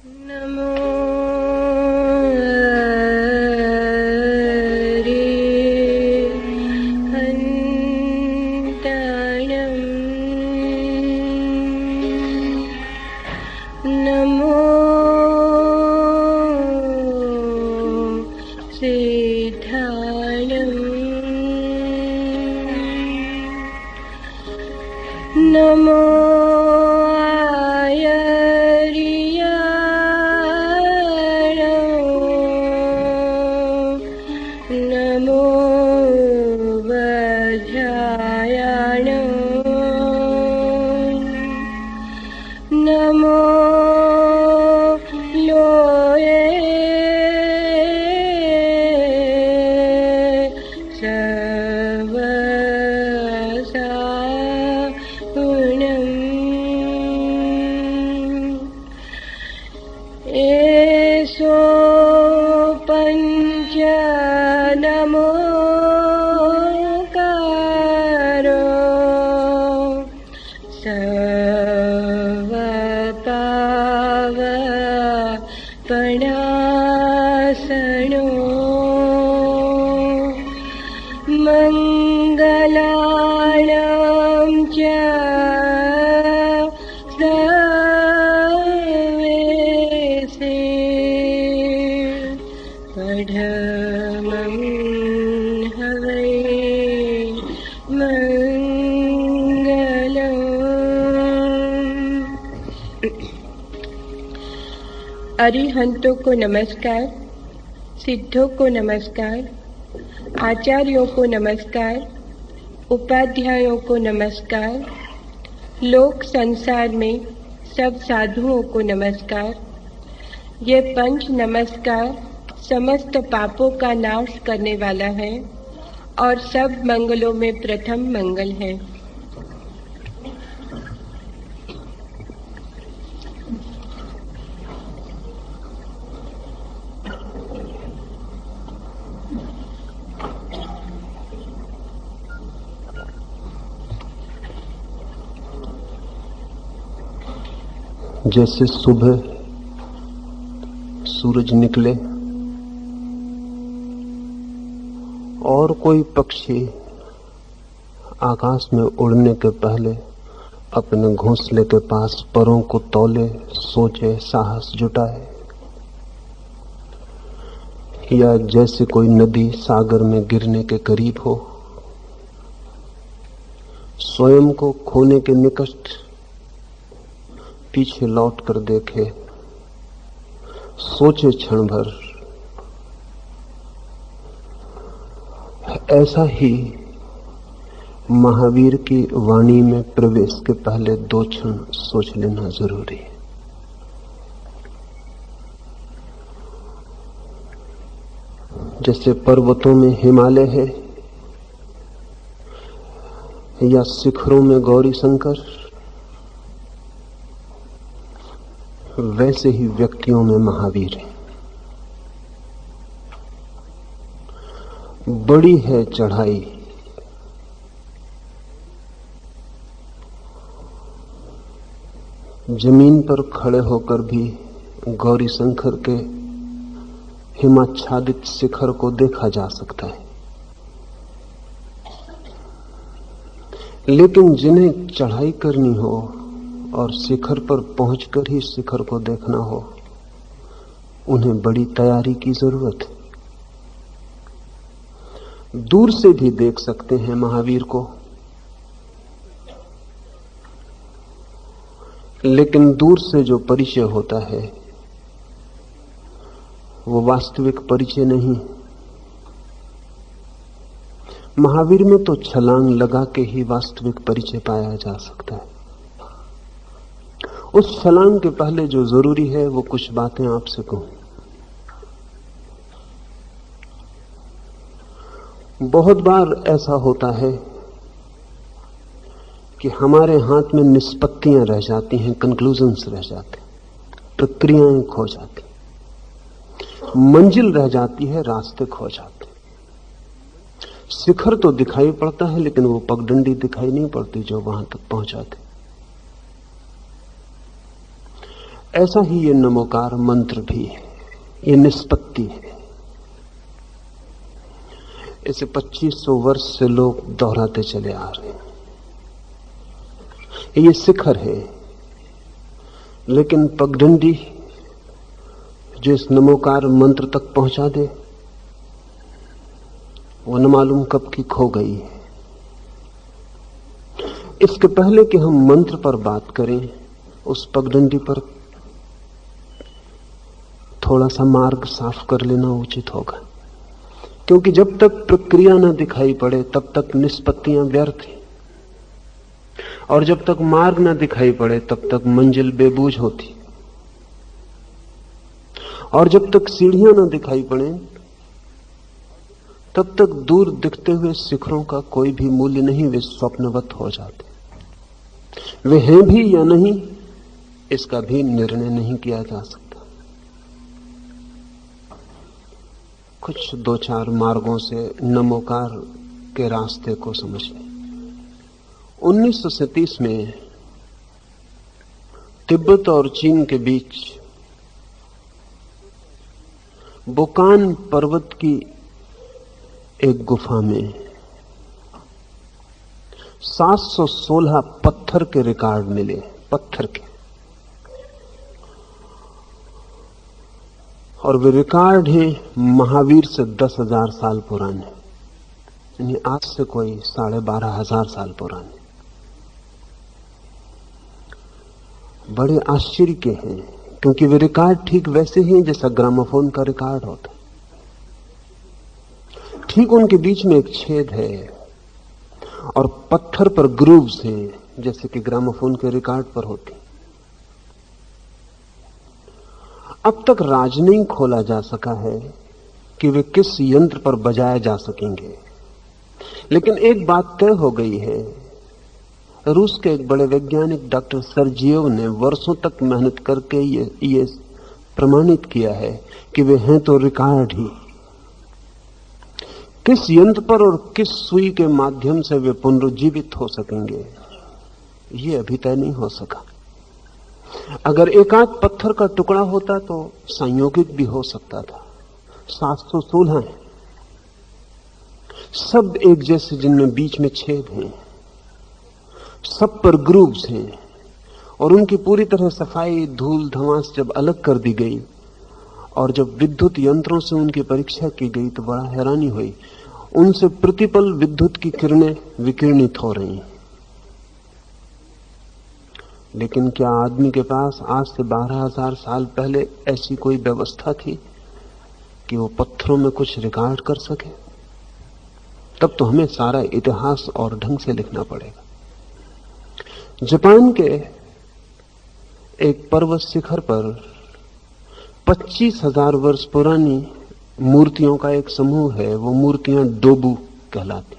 नमो रे हन्ताणं नमो सिद्धाणं नमो नमो वज्रायण नमो लोये सर्वसाहुणम् एषो पंच नमोकारो सर्वपावपणासनो मंगलानां च सर्वेषे पठमं हवै मंगलम्। अरिहंतों को नमस्कार, सिद्धों को नमस्कार, आचार्यों को नमस्कार, उपाध्यायों को नमस्कार, लोक संसार में सब साधुओं को नमस्कार। ये पंच नमस्कार समस्त पापों का नाश करने वाला है और सब मंगलों में प्रथम मंगल है। जैसे सुबह सूरज निकले और कोई पक्षी आकाश में उड़ने के पहले अपने घोंसले के पास परों को तौले, सोचे, साहस जुटाए, या जैसे कोई नदी सागर में गिरने के करीब हो, स्वयं को खोने के निकट पीछे लौट कर देखे, सोचे क्षण भर, ऐसा ही महावीर की वाणी में प्रवेश के पहले 2 क्षण सोच लेना जरूरी है। जैसे पर्वतों में हिमालय है या शिखरों में गौरी शंकर, वैसे ही व्यक्तियों में महावीर है। बड़ी है चढ़ाई, जमीन पर खड़े होकर भी गौरी शंकर के हिमाच्छादित शिखर को देखा जा सकता है, लेकिन जिन्हें चढ़ाई करनी हो और शिखर पर पहुंचकर ही शिखर को देखना हो, उन्हें बड़ी तैयारी की जरूरत है। दूर से भी देख सकते हैं महावीर को, लेकिन दूर से जो परिचय होता है वो वास्तविक परिचय नहीं। महावीर में तो छलांग लगा के ही वास्तविक परिचय पाया जा सकता है। उस छलांग के पहले जो जरूरी है वो कुछ बातें आपसे कहूं। बहुत बार ऐसा होता है कि हमारे हाथ में निष्पत्तियां रह जाती हैं, कंक्लूजन्स रह जाते, प्रक्रियाएं खो जाती, मंजिल रह जाती है, रास्ते खो जाते। शिखर तो दिखाई पड़ता है, लेकिन वो पगडंडी दिखाई नहीं पड़ती जो वहां तक पहुंचाते। ऐसा ही ये नमोकार मंत्र भी है, ये निष्पत्ति है। इसे 2500 वर्ष से लोग दोहराते चले आ रहे हैं। ये शिखर है, लेकिन पगडंडी जो इस नमोकार मंत्र तक पहुंचा दे, वो न मालूम कब की खो गई है। इसके पहले कि हम मंत्र पर बात करें, उस पगडंडी पर थोड़ा सा मार्ग साफ कर लेना उचित होगा, क्योंकि जब तक प्रक्रिया न दिखाई पड़े तब तक निष्पत्तियां व्यर्थ हैं, और जब तक मार्ग न दिखाई पड़े तब तक मंजिल बेबूझ होती, और जब तक सीढ़ियां न दिखाई पड़े तब तक दूर दिखते हुए शिखरों का कोई भी मूल्य नहीं, वे स्वप्नवत हो जाते। वे हैं भी या नहीं, इसका भी निर्णय नहीं किया जा सकता। कुछ 2-4 मार्गों से नमोकार के रास्ते को समझें। 1937 में तिब्बत और चीन के बीच बोकान पर्वत की एक गुफा में 716 पत्थर के रिकॉर्ड मिले, पत्थर के, और वे रिकॉर्ड हैं महावीर से 10,000 साल पुराने, यानी आज से कोई 12,500 साल पुराने। बड़े आश्चर्य के हैं, क्योंकि वे रिकॉर्ड ठीक वैसे ही जैसा ग्रामोफोन का रिकॉर्ड होता। ठीक उनके बीच में एक छेद है और पत्थर पर ग्रूव्स हैं, जैसे कि ग्रामोफोन के रिकॉर्ड पर होती। अब तक राज नहीं खोला जा सका है कि वे किस यंत्र पर बजाए जा सकेंगे, लेकिन एक बात तय हो गई है। रूस के एक बड़े वैज्ञानिक डॉक्टर सर्जियोव ने वर्षों तक मेहनत करके ये प्रमाणित किया है कि वे हैं तो रिकॉर्ड ही। किस यंत्र पर और किस सुई के माध्यम से वे पुनरुज्जीवित हो सकेंगे, ये अभी तय नहीं हो सका। अगर एकाध पत्थर का टुकड़ा होता तो संयोगिक भी हो सकता था। 716 है, सब एक जैसे, जिनमें बीच में छेद हैं, सब पर ग्रूव्स हैं, और उनकी पूरी तरह सफाई धूल धमास जब अलग कर दी गई और जब विद्युत यंत्रों से उनकी परीक्षा की गई तो बड़ा हैरानी हुई। उनसे प्रतिपल विद्युत की किरणें विकिरणित हो रही। लेकिन क्या आदमी के पास आज से 12,000 साल पहले ऐसी कोई व्यवस्था थी कि वो पत्थरों में कुछ रिकॉर्ड कर सके? तब तो हमें सारा इतिहास और ढंग से लिखना पड़ेगा। जापान के एक पर्वत शिखर पर 25,000 वर्ष पुरानी मूर्तियों का एक समूह है। वो मूर्तियां डोबू कहलाती।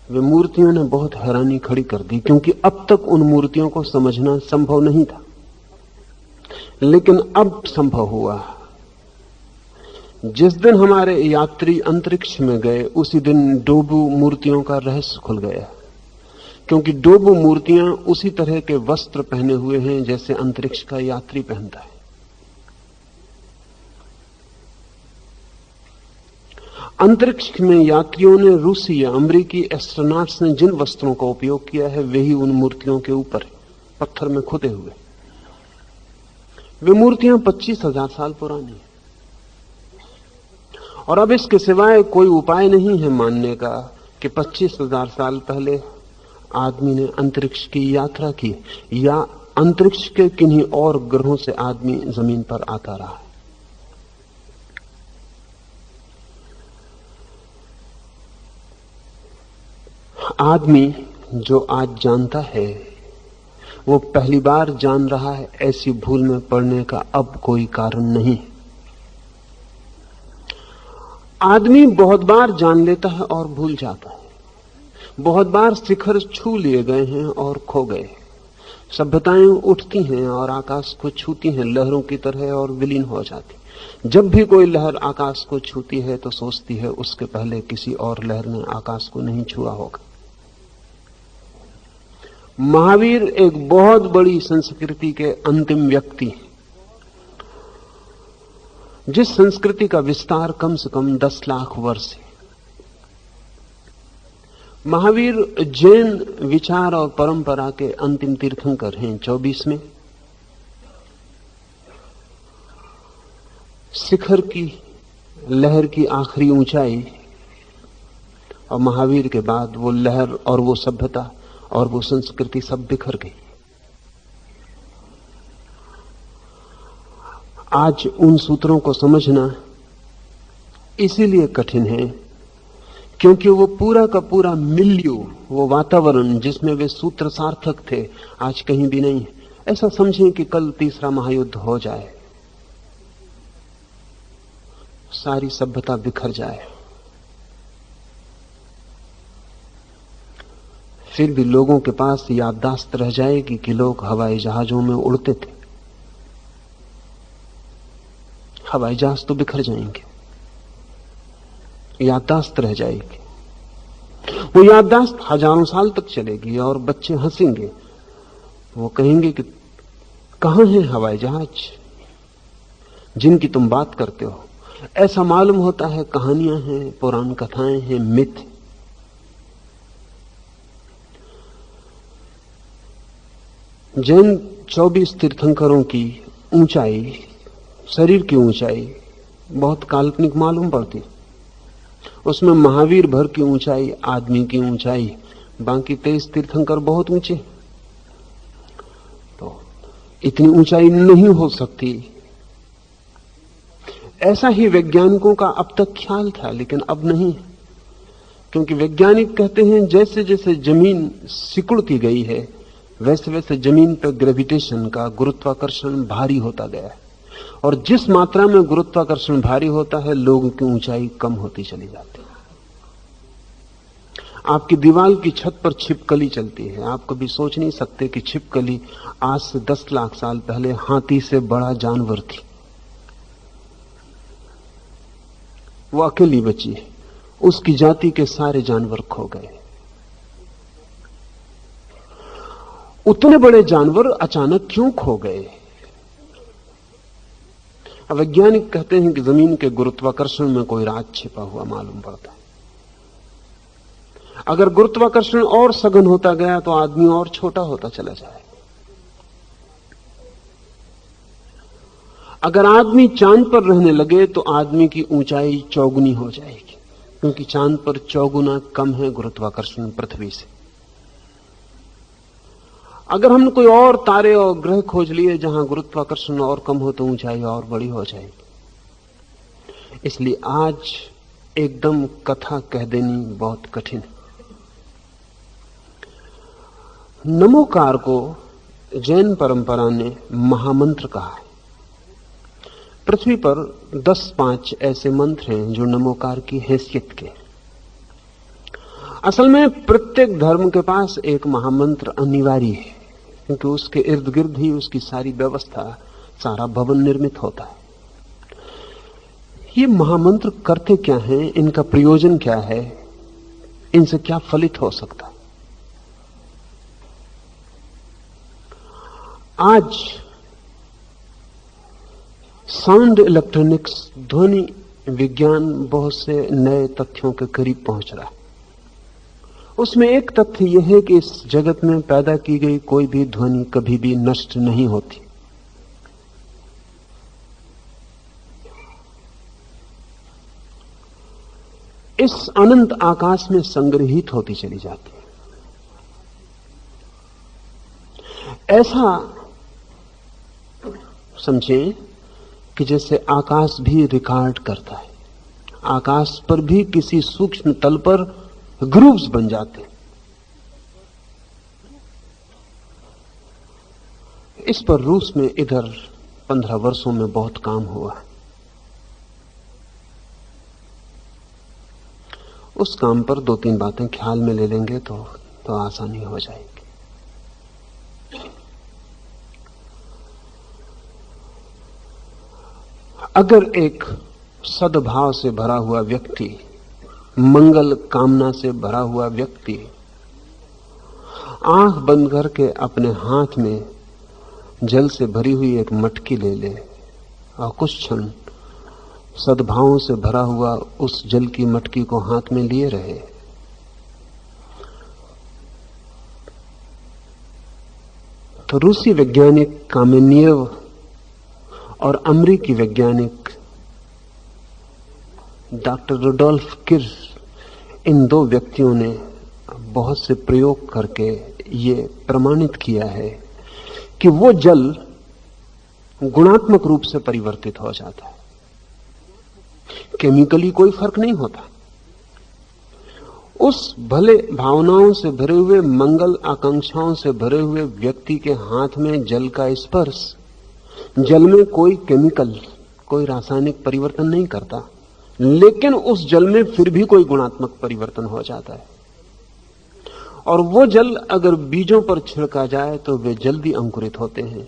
वे मूर्तियों ने बहुत हैरानी खड़ी कर दी, क्योंकि अब तक उन मूर्तियों को समझना संभव नहीं था, लेकिन अब संभव हुआ। जिस दिन हमारे यात्री अंतरिक्ष में गए उसी दिन डोबू मूर्तियों का रहस्य खुल गया, क्योंकि डोबू मूर्तियां उसी तरह के वस्त्र पहने हुए हैं जैसे अंतरिक्ष का यात्री पहनता है। अंतरिक्ष में यात्रियों ने, रूसी या अमेरिकी एस्ट्रोनॉट्स ने जिन वस्त्रों का उपयोग किया है वे ही उन मूर्तियों के ऊपर है, पत्थर में खुदे हुए। वे मूर्तियां 25,000 साल पुरानी हैं, और अब इसके सिवाय कोई उपाय नहीं है मानने का कि 25,000 साल पहले आदमी ने अंतरिक्ष की यात्रा की, या अंतरिक्ष के किन्हीं और ग्रहों से आदमी जमीन पर आता रहा। आदमी जो आज जानता है वो पहली बार जान रहा है, ऐसी भूल में पड़ने का अब कोई कारण नहीं। आदमी बहुत बार जान लेता है और भूल जाता है। बहुत बार शिखर छू लिए गए हैं और खो गए। सभ्यताएं उठती हैं और आकाश को छूती हैं लहरों की तरह और विलीन हो जाती। जब भी कोई लहर आकाश को छूती है तो सोचती है उसके पहले किसी और लहर ने आकाश को नहीं छुआ होगा। महावीर एक बहुत बड़ी संस्कृति के अंतिम व्यक्ति हैं, जिस संस्कृति का विस्तार कम से कम 10 लाख वर्ष है। महावीर जैन विचार और परंपरा के अंतिम तीर्थंकर हैं। 24वें शिखर की लहर की आखिरी ऊंचाई, और महावीर के बाद वो लहर और वो सभ्यता और वो संस्कृति सब बिखर गई। आज उन सूत्रों को समझना इसीलिए कठिन है क्योंकि वो पूरा का पूरा मिल्यू, वो वातावरण जिसमें वे सूत्र सार्थक थे, आज कहीं भी नहीं है। ऐसा समझें कि कल तीसरा महायुद्ध हो जाए, सारी सभ्यता बिखर जाए, फिर भी लोगों के पास याददाश्त रह जाएगी कि लोग हवाई जहाजों में उड़ते थे। हवाई जहाज तो बिखर जाएंगे, याददाश्त रह जाएगी। वो याददाश्त हजारों साल तक चलेगी और बच्चे हंसेंगे। वो कहेंगे कि कहां है हवाई जहाज जिनकी तुम बात करते हो। ऐसा मालूम होता है कहानियां हैं, पुराण कथाएं हैं, मिथ। जैन 24 तीर्थंकरों की ऊंचाई, शरीर की ऊंचाई बहुत काल्पनिक मालूम पड़ती। उसमें महावीर भर की ऊंचाई, आदमी की ऊंचाई, बाकी 23 तीर्थंकर बहुत ऊंचे। तो इतनी ऊंचाई नहीं हो सकती, ऐसा ही वैज्ञानिकों का अब तक ख्याल था, लेकिन अब नहीं, क्योंकि वैज्ञानिक कहते हैं जैसे जैसे जमीन सिकुड़ती गई है वैसे वैसे जमीन पर ग्रेविटेशन का, गुरुत्वाकर्षण भारी होता गया है, और जिस मात्रा में गुरुत्वाकर्षण भारी होता है लोगों की ऊंचाई कम होती चली जाती है। आपकी दीवार की छत पर छिपकली चलती है, आप कभी सोच नहीं सकते कि छिपकली आज से 10 लाख साल पहले हाथी से बड़ा जानवर थी। वो अकेली बची है, उसकी जाति के सारे जानवर खो गए। उतने बड़े जानवर अचानक क्यों खो गए? वैज्ञानिक कहते हैं कि जमीन के गुरुत्वाकर्षण में कोई राज छिपा हुआ मालूम पड़ता है। अगर गुरुत्वाकर्षण और सघन होता गया तो आदमी और छोटा होता चला जाए। अगर आदमी चांद पर रहने लगे तो आदमी की ऊंचाई चौगुनी हो जाएगी, क्योंकि चांद पर चौगुना कम है गुरुत्वाकर्षण पृथ्वी से। अगर हमने कोई और तारे और ग्रह खोज लिए जहां गुरुत्वाकर्षण और कम हो तो ऊंचाई और बड़ी हो जाएगी। इसलिए आज एकदम कथा कह देनी बहुत कठिन है। नमोकार को जैन परंपरा ने महामंत्र कहा है। पृथ्वी पर 10-5 ऐसे मंत्र हैं जो नमोकार की हैसियत के। असल में प्रत्येक धर्म के पास एक महामंत्र अनिवार्य है, क्योंकि उसके इर्द गिर्द ही उसकी सारी व्यवस्था, सारा भवन निर्मित होता है। ये महामंत्र करते क्या हैं, इनका प्रयोजन क्या है, इनसे क्या फलित हो सकता है? आज साउंड इलेक्ट्रॉनिक्स, ध्वनि विज्ञान बहुत से नए तथ्यों के करीब पहुंच रहा है। उसमें एक तथ्य यह है कि इस जगत में पैदा की गई कोई भी ध्वनि कभी भी नष्ट नहीं होती। इस अनंत आकाश में संग्रहित होती चली जाती है। ऐसा समझें कि जैसे आकाश भी रिकॉर्ड करता है, आकाश पर भी किसी सूक्ष्म तल पर ग्रूव्स बन जाते। इस पर रूस में इधर 15 वर्षों में बहुत काम हुआ। उस काम पर 2-3 बातें ख्याल में ले लेंगे तो आसानी हो जाएगी। अगर एक सद्भाव से भरा हुआ व्यक्ति, मंगल कामना से भरा हुआ व्यक्ति आंख बंद करके अपने हाथ में जल से भरी हुई एक मटकी ले ले और कुछ क्षण सद्भावों से भरा हुआ उस जल की मटकी को हाथ में लिए रहे। तो रूसी वैज्ञानिक कामेनियव और अमेरिकी वैज्ञानिक डॉक्टर रुडोल्फ किर्श, इन दो व्यक्तियों ने बहुत से प्रयोग करके ये प्रमाणित किया है कि वो जल गुणात्मक रूप से परिवर्तित हो जाता है। केमिकली कोई फर्क नहीं होता। उस भले भावनाओं से भरे हुए, मंगल आकांक्षाओं से भरे हुए व्यक्ति के हाथ में जल का स्पर्श जल में कोई केमिकल, कोई रासायनिक परिवर्तन नहीं करता, लेकिन उस जल में फिर भी कोई गुणात्मक परिवर्तन हो जाता है। और वो जल अगर बीजों पर छिड़का जाए तो वे जल्दी अंकुरित होते हैं,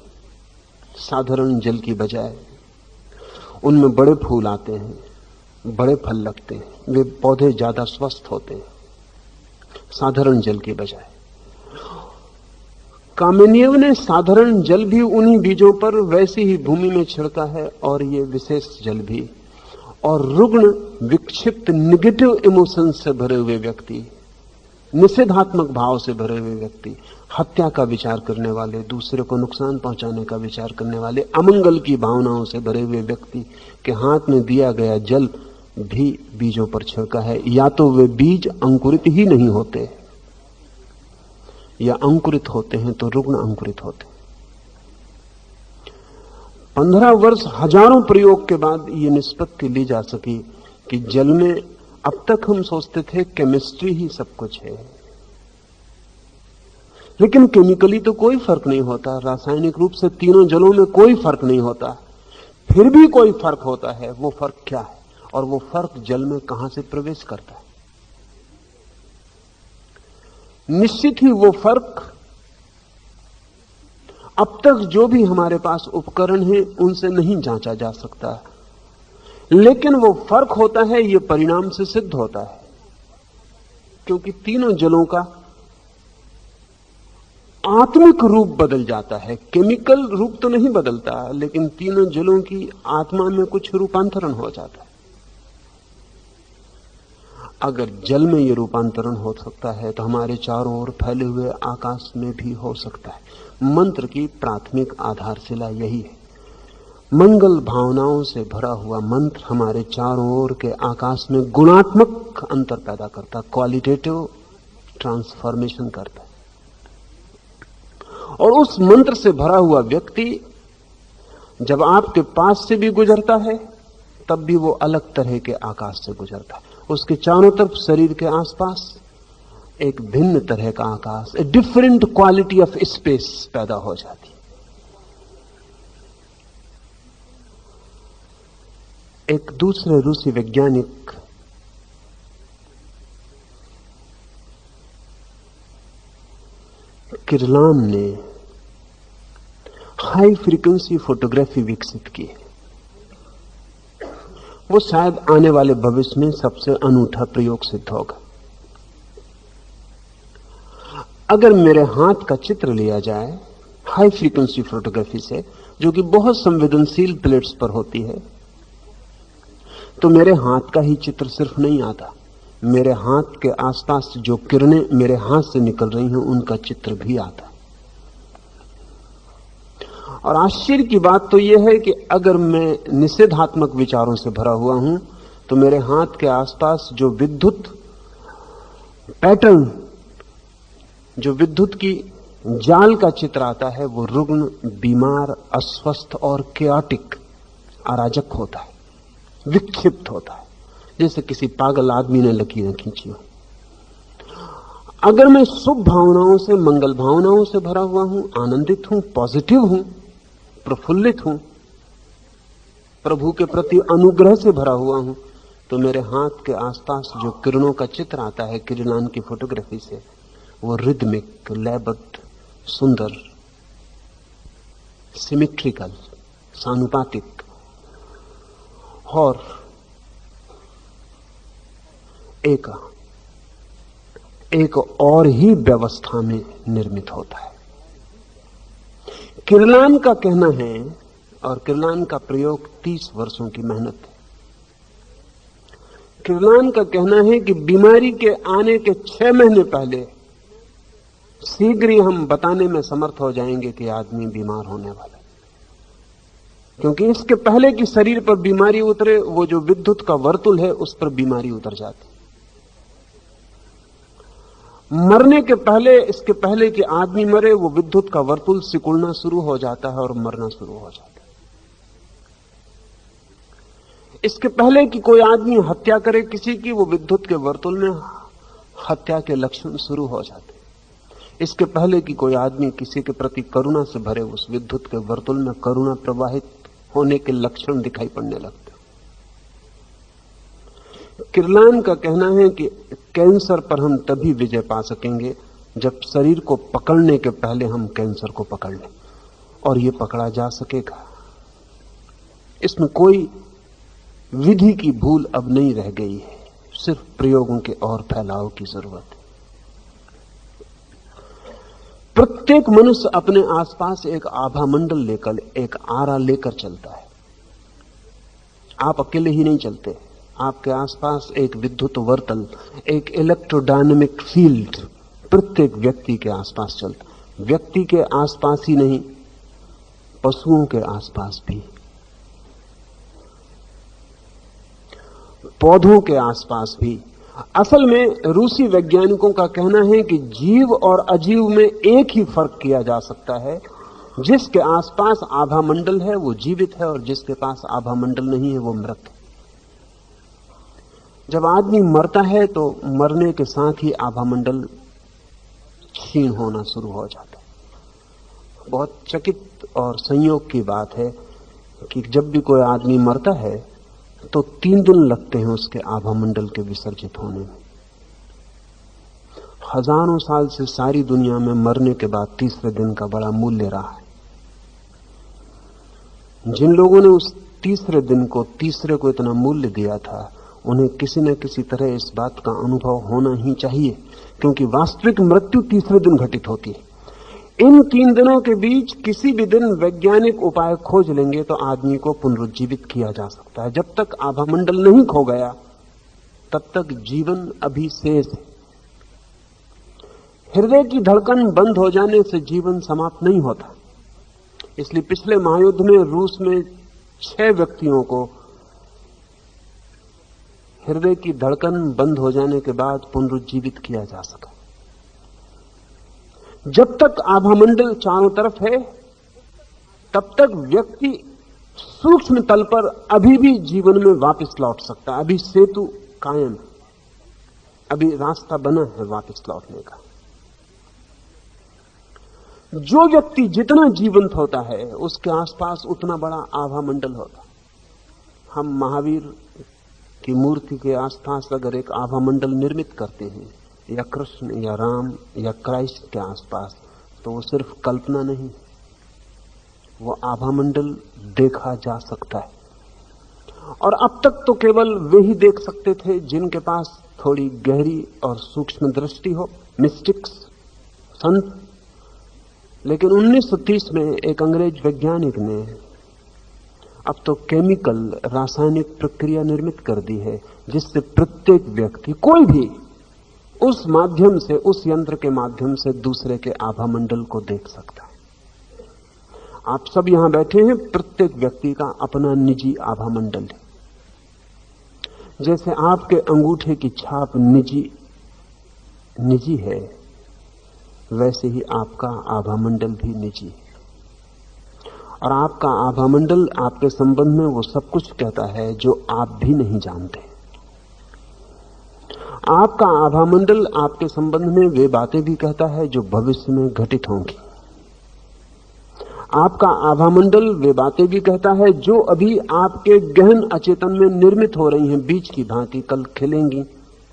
साधारण जल की बजाय। उनमें बड़े फूल आते हैं, बड़े फल लगते हैं, वे पौधे ज्यादा स्वस्थ होते हैं साधारण जल की बजाय। कामेनियव ने साधारण जल भी उन्हीं बीजों पर वैसी ही भूमि में छिड़का है, और ये विशेष जल भी। और रुग्ण, विक्षिप्त, निगेटिव इमोशन से भरे हुए व्यक्ति, निषेधात्मक भाव से भरे हुए व्यक्ति, हत्या का विचार करने वाले, दूसरे को नुकसान पहुंचाने का विचार करने वाले, अमंगल की भावनाओं से भरे हुए व्यक्ति के हाथ में दिया गया जल भी बीजों पर छिड़का है। या तो वे बीज अंकुरित ही नहीं होते, या अंकुरित होते हैं तो रुग्ण अंकुरित होते। 15 वर्ष, हजारों प्रयोग के बाद ये निष्पत्ति ली जा सकी कि जल में, अब तक हम सोचते थे केमिस्ट्री ही सब कुछ है, लेकिन केमिकली तो कोई फर्क नहीं होता, रासायनिक रूप से तीनों जलों में कोई फर्क नहीं होता। फिर भी कोई फर्क होता है। वो फर्क क्या है? और वो फर्क जल में कहां से प्रवेश करता है? निश्चित ही वो फर्क, अब तक जो भी हमारे पास उपकरण हैं उनसे नहीं जांचा जा सकता, लेकिन वो फर्क होता है, ये परिणाम से सिद्ध होता है। क्योंकि तीनों जलों का आत्मिक रूप बदल जाता है, केमिकल रूप तो नहीं बदलता, लेकिन तीनों जलों की आत्मा में कुछ रूपांतरण हो जाता है। अगर जल में ये रूपांतरण हो सकता है तो हमारे चारों ओर फैले हुए आकाश में भी हो सकता है। मंत्र की प्राथमिक आधारशिला यही है। मंगल भावनाओं से भरा हुआ मंत्र हमारे चारों ओर के आकाश में गुणात्मक अंतर पैदा करता, क्वालिटेटिव ट्रांसफॉर्मेशन करता है। और उस मंत्र से भरा हुआ व्यक्ति जब आपके पास से भी गुजरता है तब भी वो अलग तरह के आकाश से गुजरता है। उसके चारों तरफ, शरीर के आसपास एक भिन्न तरह का आकाश, a different quality of space पैदा हो जाती। एक दूसरे रूसी वैज्ञानिक किरलाम ने हाई फ्रीक्वेंसी फोटोग्राफी विकसित की। वो शायद आने वाले भविष्य में सबसे अनूठा प्रयोग सिद्ध होगा। अगर मेरे हाथ का चित्र लिया जाए हाई फ्रीक्वेंसी फोटोग्राफी से, जो कि बहुत संवेदनशील प्लेट्स पर होती है, तो मेरे हाथ का ही चित्र सिर्फ नहीं आता, मेरे हाथ के आसपास जो किरणें मेरे हाथ से निकल रही हैं उनका चित्र भी आता। और आश्चर्य की बात तो यह है कि अगर मैं निषेधात्मक विचारों से भरा हुआ हूं तो मेरे हाथ के आसपास जो विद्युत पैटर्न, जो विद्युत की जाल का चित्र आता है, वो रुग्ण, बीमार, अस्वस्थ और कैओटिक, अराजक होता है, विक्षिप्त होता है, जैसे किसी पागल आदमी ने लकीरें खींची हो। अगर मैं शुभ भावनाओं से, मंगल भावनाओं से भरा हुआ हूं, आनंदित हूं, पॉजिटिव हूं, प्रफुल्लित हूं, प्रभु के प्रति अनुग्रह से भरा हुआ हूं, तो मेरे हाथ के आसपास जो किरणों का चित्र आता है किरलान की फोटोग्राफी से, वो रिदमिक, लयबद्ध, सुंदर, सिमेट्रिकल, सानुपातिक और एक और ही व्यवस्था में निर्मित होता है। किरलान का कहना है, और किरलान का प्रयोग 30 वर्षों की मेहनत है। किरलान का कहना है कि बीमारी के आने के 6 महीने पहले शीघ्र ही हम बताने में समर्थ हो जाएंगे कि आदमी बीमार होने वाला है, क्योंकि इसके पहले कि शरीर पर बीमारी उतरे, वो जो विद्युत का वर्तुल है उस पर बीमारी उतर जाती। मरने के पहले, इसके पहले कि आदमी मरे, वो विद्युत का वर्तुल सिकुड़ना शुरू हो जाता है और मरना शुरू हो जाता है। इसके पहले कि कोई आदमी हत्या करे किसी की, वो विद्युत के वर्तुल में हत्या के लक्षण शुरू हो जाते। इसके पहले कि कोई आदमी किसी के प्रति करुणा से भरे, उस विद्युत के वर्तुल में करुणा प्रवाहित होने के लक्षण दिखाई पड़ने लगते। किरलान का कहना है कि कैंसर पर हम तभी विजय पा सकेंगे जब शरीर को पकड़ने के पहले हम कैंसर को पकड़ लें, और ये पकड़ा जा सकेगा। इसमें कोई विधि की भूल अब नहीं रह गई है, सिर्फ प्रयोगों के और फैलाव की जरूरत है। प्रत्येक मनुष्य अपने आसपास एक आभा मंडल लेकर, एक आरा लेकर चलता है। आप अकेले ही नहीं चलते, आपके आसपास एक विद्युत वर्तल, एक इलेक्ट्रोडायनेमिक फील्ड प्रत्येक व्यक्ति के आसपास चलता। व्यक्ति के आसपास ही नहीं, पशुओं के आसपास भी, पौधों के आसपास भी। असल में रूसी वैज्ञानिकों का कहना है कि जीव और अजीव में एक ही फर्क किया जा सकता है। जिसके आसपास आभा मंडल है वो जीवित है, और जिसके पास आभा मंडल नहीं है वो मृत है। जब आदमी मरता है तो मरने के साथ ही आभा मंडल क्षीण होना शुरू हो जाता है। बहुत चकित और संयोग की बात है कि जब भी कोई आदमी मरता है तो 3 दिन लगते हैं उसके आभा मंडल के विसर्जित होने में। हजारों साल से सारी दुनिया में मरने के बाद तीसरे दिन का बड़ा मूल्य रहा है। जिन लोगों ने उस तीसरे दिन को, तीसरे को इतना मूल्य दिया था, उन्हें किसी न किसी तरह इस बात का अनुभव होना ही चाहिए, क्योंकि वास्तविक मृत्यु तीसरे दिन घटित होती है। इन 3 दिनों के बीच किसी भी दिन वैज्ञानिक उपाय खोज लेंगे तो आदमी को पुनरुज्जीवित किया जा सकता है। जब तक आभामंडल नहीं खो गया तब तक जीवन अभी शेष है। हृदय की धड़कन बंद हो जाने से जीवन समाप्त नहीं होता। इसलिए पिछले महायुद्ध में रूस में 6 व्यक्तियों को हृदय की धड़कन बंद हो जाने के बाद पुनरुज्जीवित किया जा सका। जब तक आभामंडल चारों तरफ है तब तक व्यक्ति सूक्ष्म तल पर अभी भी जीवन में वापस लौट सकता है। अभी सेतु कायम है, अभी रास्ता बना है वापस लौटने का। जो व्यक्ति जितना जीवंत होता है उसके आसपास उतना बड़ा आभामंडल होता। हम महावीर की मूर्ति के आसपास अगर एक आभामंडल निर्मित करते हैं, या कृष्ण या राम या क्राइस्ट के आसपास, तो वो सिर्फ कल्पना नहीं, वो आभामंडल देखा जा सकता है। और अब तक तो केवल वे ही देख सकते थे जिनके पास थोड़ी गहरी और सूक्ष्म दृष्टि हो, मिस्टिक्स, संत। लेकिन 1930 में एक अंग्रेज वैज्ञानिक ने अब तो केमिकल, रासायनिक प्रक्रिया निर्मित कर दी है जिससे प्रत्येक व्यक्ति, कोई भी, उस माध्यम से, उस यंत्र के माध्यम से दूसरे के आभामंडल को देख सकता है। आप सब यहां बैठे हैं, प्रत्येक व्यक्ति का अपना निजी आभामंडल है। जैसे आपके अंगूठे की छाप निजी है, वैसे ही आपका आभामंडल भी निजी है। और आपका आभामंडल आपके संबंध में वो सब कुछ कहता है जो आप भी नहीं जानते। आपका आभामंडल आपके संबंध में वे बातें भी कहता है जो भविष्य में घटित होंगी। आपका आभामंडल वे बातें भी कहता है जो अभी आपके गहन अचेतन में निर्मित हो रही हैं, बीज की भांति कल खिलेंगी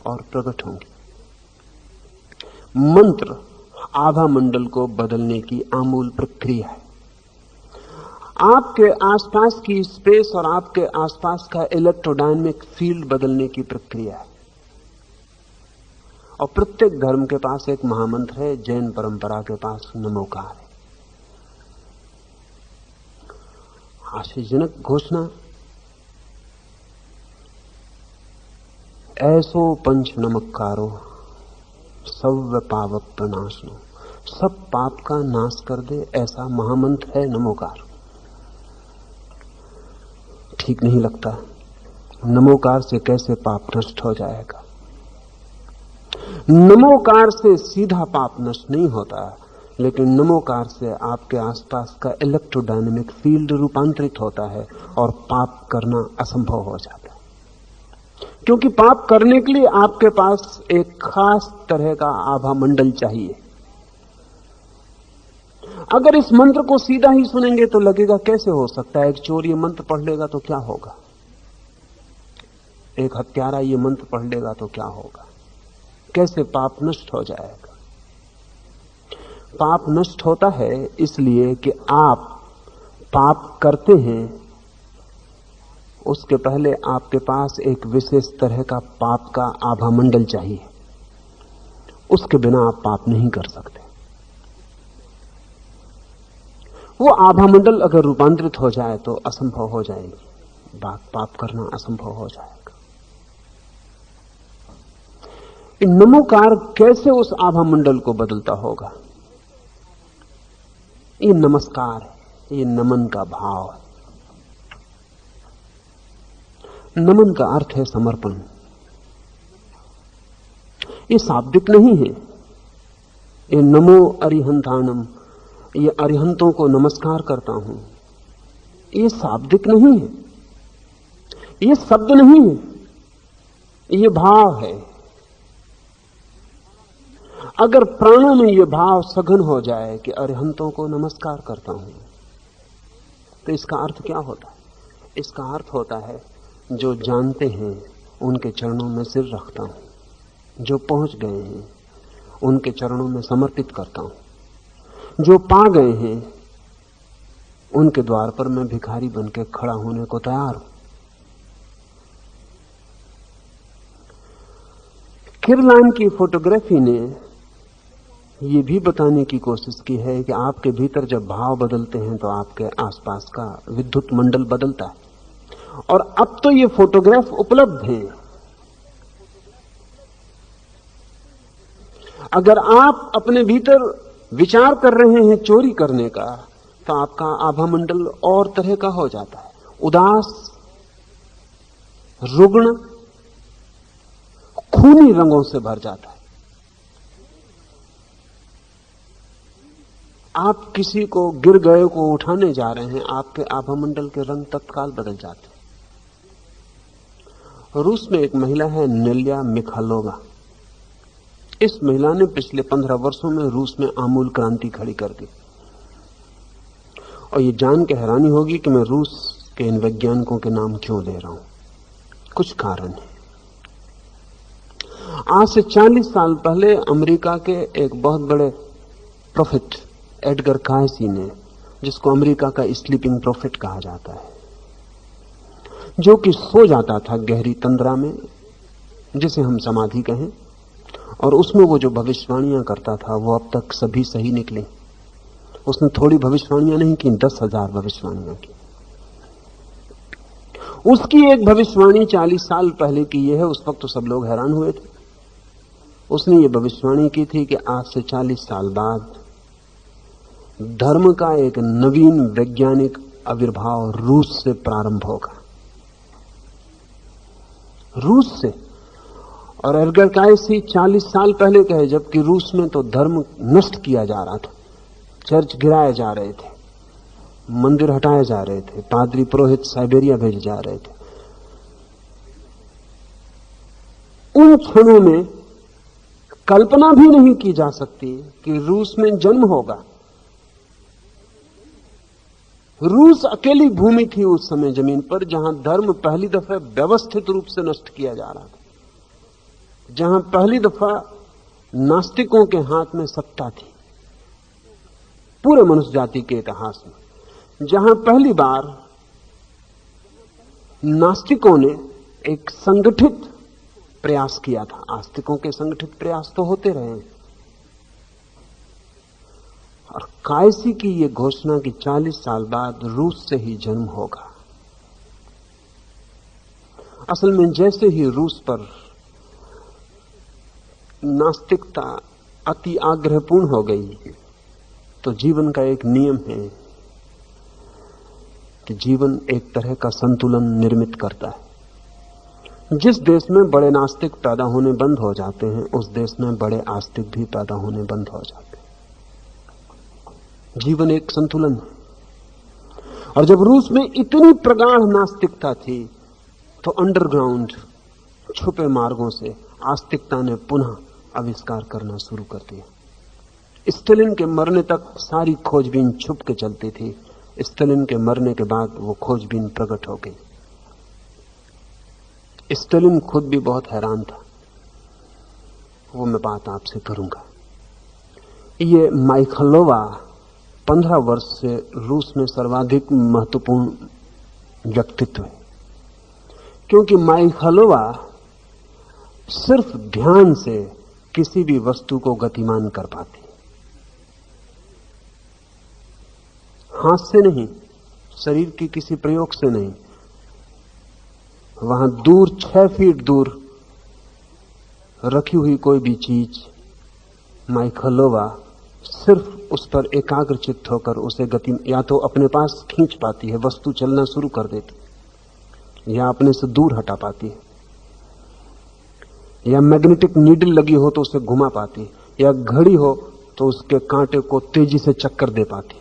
और प्रकट होंगी। मंत्र आभामंडल को बदलने की आमूल प्रक्रिया है। आपके आसपास की स्पेस और आपके आसपास का इलेक्ट्रोडायनेमिक फील्ड बदलने की प्रक्रिया है। और प्रत्येक धर्म के पास एक महामंत्र है। जैन परंपरा के पास नमोकार है। आश्चर्यजनक घोषणा। ऐसो पंच नमक्कारो सव्य पावक प्रनाशनो, सब पाप का नाश कर दे, ऐसा महामंत्र है नमोकार। ठीक नहीं लगता। नमोकार से कैसे पाप नष्ट हो जाएगा? नमोकार से सीधा पाप नष्ट नहीं होता, लेकिन नमोकार से आपके आसपास का इलेक्ट्रोडायनेमिक फील्ड रूपांतरित होता है और पाप करना असंभव हो जाता है। क्योंकि पाप करने के लिए आपके पास एक खास तरह का आभा मंडल चाहिए। अगर इस मंत्र को सीधा ही सुनेंगे तो लगेगा कैसे हो सकता है? एक चोर ये मंत्र पढ़ लेगा तो क्या होगा? एक हत्यारा ये मंत्र पढ़ लेगा तो क्या होगा? कैसे पाप नष्ट हो जाएगा? पाप नष्ट होता है इसलिए कि आप पाप करते हैं, उसके पहले आपके पास एक विशेष तरह का पाप का आभा मंडल चाहिए। उसके बिना आप पाप नहीं कर सकते। वो आभा मंडल अगर रूपांतरित हो जाए तो असंभव हो जाएगी, पाप करना असंभव हो जाएगा। नमोकार कैसे उस आभा मंडल को बदलता होगा? ये नमस्कार है, ये नमन का भाव है। नमन का अर्थ है समर्पण। ये शाब्दिक नहीं है। ये नमो अरिहंताणम, ये अरिहंतों को नमस्कार करता हूं, ये शाब्दिक नहीं है, ये शब्द नहीं है, ये भाव है। अगर प्राणों में ये भाव सघन हो जाए कि अरिहंतों को नमस्कार करता हूं, तो इसका अर्थ क्या होता है? इसका अर्थ होता है जो जानते हैं उनके चरणों में सिर रखता हूं, जो पहुंच गए हैं उनके चरणों में समर्पित करता हूं, जो पा गए हैं उनके द्वार पर मैं भिखारी बनकर खड़ा होने को तैयार हूं। किरलान की फोटोग्राफी ने यह भी बताने की कोशिश की है कि आपके भीतर जब भाव बदलते हैं तो आपके आसपास का विद्युत मंडल बदलता है। और अब तो ये फोटोग्राफ उपलब्ध हैं। अगर आप अपने भीतर विचार कर रहे हैं चोरी करने का, तो आपका आभा मंडल और तरह का हो जाता है, उदास, रुग्ण, खूनी रंगों से भर जाता है। आप किसी को गिर गए को उठाने जा रहे हैं, आपके आभा मंडल के रंग तत्काल बदल जाते हैं। रूस में एक महिला है नेल्या मिखालोवा। इस महिला ने पिछले 15 वर्षों में रूस में आमूल क्रांति खड़ी कर दी। और ये जान के हैरानी होगी कि मैं रूस के इन वैज्ञानिकों के नाम क्यों ले रहा हूं। कुछ कारण है। आज से 40 साल पहले अमेरिका के एक बहुत बड़े प्रोफेट एडगर कायसी ने, जिसको अमेरिका का स्लीपिंग प्रोफेट कहा जाता है, जो कि सो जाता था गहरी तंद्रा में, जिसे हम समाधि कहें, और उसमें वो जो भविष्यवाणियां करता था वो अब तक सभी सही निकली। उसने थोड़ी भविष्यवाणियां नहीं की, 10,000 भविष्यवाणियां की। उसकी एक भविष्यवाणी 40 साल पहले की यह है, उस वक्त तो सब लोग हैरान हुए थे। उसने ये भविष्यवाणी की थी कि आज से 40 साल बाद धर्म का एक नवीन वैज्ञानिक आविर्भाव रूस से प्रारंभ होगा। रूस से। और एडगर कायसी 40 साल पहले कहे, जबकि रूस में तो धर्म नष्ट किया जा रहा था, चर्च गिराए जा रहे थे, मंदिर हटाए जा रहे थे, पादरी पुरोहित साइबेरिया भेजे जा रहे थे। उन क्षणों में कल्पना भी नहीं की जा सकती कि रूस में जन्म होगा। रूस अकेली भूमि थी उस समय जमीन पर जहां धर्म पहली दफा व्यवस्थित रूप से नष्ट किया जा रहा था, जहां पहली दफा नास्तिकों के हाथ में सत्ता थी पूरे मनुष्य जाति के इतिहास में, जहां पहली बार नास्तिकों ने एक संगठित प्रयास किया था। आस्तिकों के संगठित प्रयास तो होते रहे, और कायसी की ये घोषणा कि 40 साल बाद रूस से ही जन्म होगा। असल में जैसे ही रूस पर नास्तिकता अति आग्रहपूर्ण हो गई, तो जीवन का एक नियम है कि जीवन एक तरह का संतुलन निर्मित करता है। जिस देश में बड़े नास्तिक पैदा होने बंद हो जाते हैं, उस देश में बड़े आस्तिक भी पैदा होने बंद हो जाते हैं। जीवन एक संतुलन है। और जब रूस में इतनी प्रगाढ़ नास्तिकता थी, तो अंडरग्राउंड छुपे मार्गों से आस्तिकता ने पुनः आविष्कार करना शुरू कर दिया। स्टालिन के मरने तक सारी खोजबीन छुप के चलती थी। स्टालिन के मरने के बाद वो खोजबीन प्रकट हो गई। स्टालिन खुद भी बहुत हैरान था, वो मैं बात आपसे करूंगा। ये माइखलोवा 15 वर्ष से रूस में सर्वाधिक महत्वपूर्ण व्यक्तित्व है, क्योंकि माइखलोवा सिर्फ ध्यान से किसी भी वस्तु को गतिमान कर पाती, हाथ से नहीं, शरीर की किसी प्रयोग से नहीं। वहां दूर 6 फीट दूर रखी हुई कोई भी चीज माइखलोवा सिर्फ उस पर एकाग्रचित्त होकर उसे गति या तो अपने पास खींच पाती है, वस्तु चलना शुरू कर देती, या अपने से दूर हटा पाती है, या मैग्नेटिक नीडल लगी हो तो उसे घुमा पाती, या घड़ी हो तो उसके कांटे को तेजी से चक्कर दे पाती,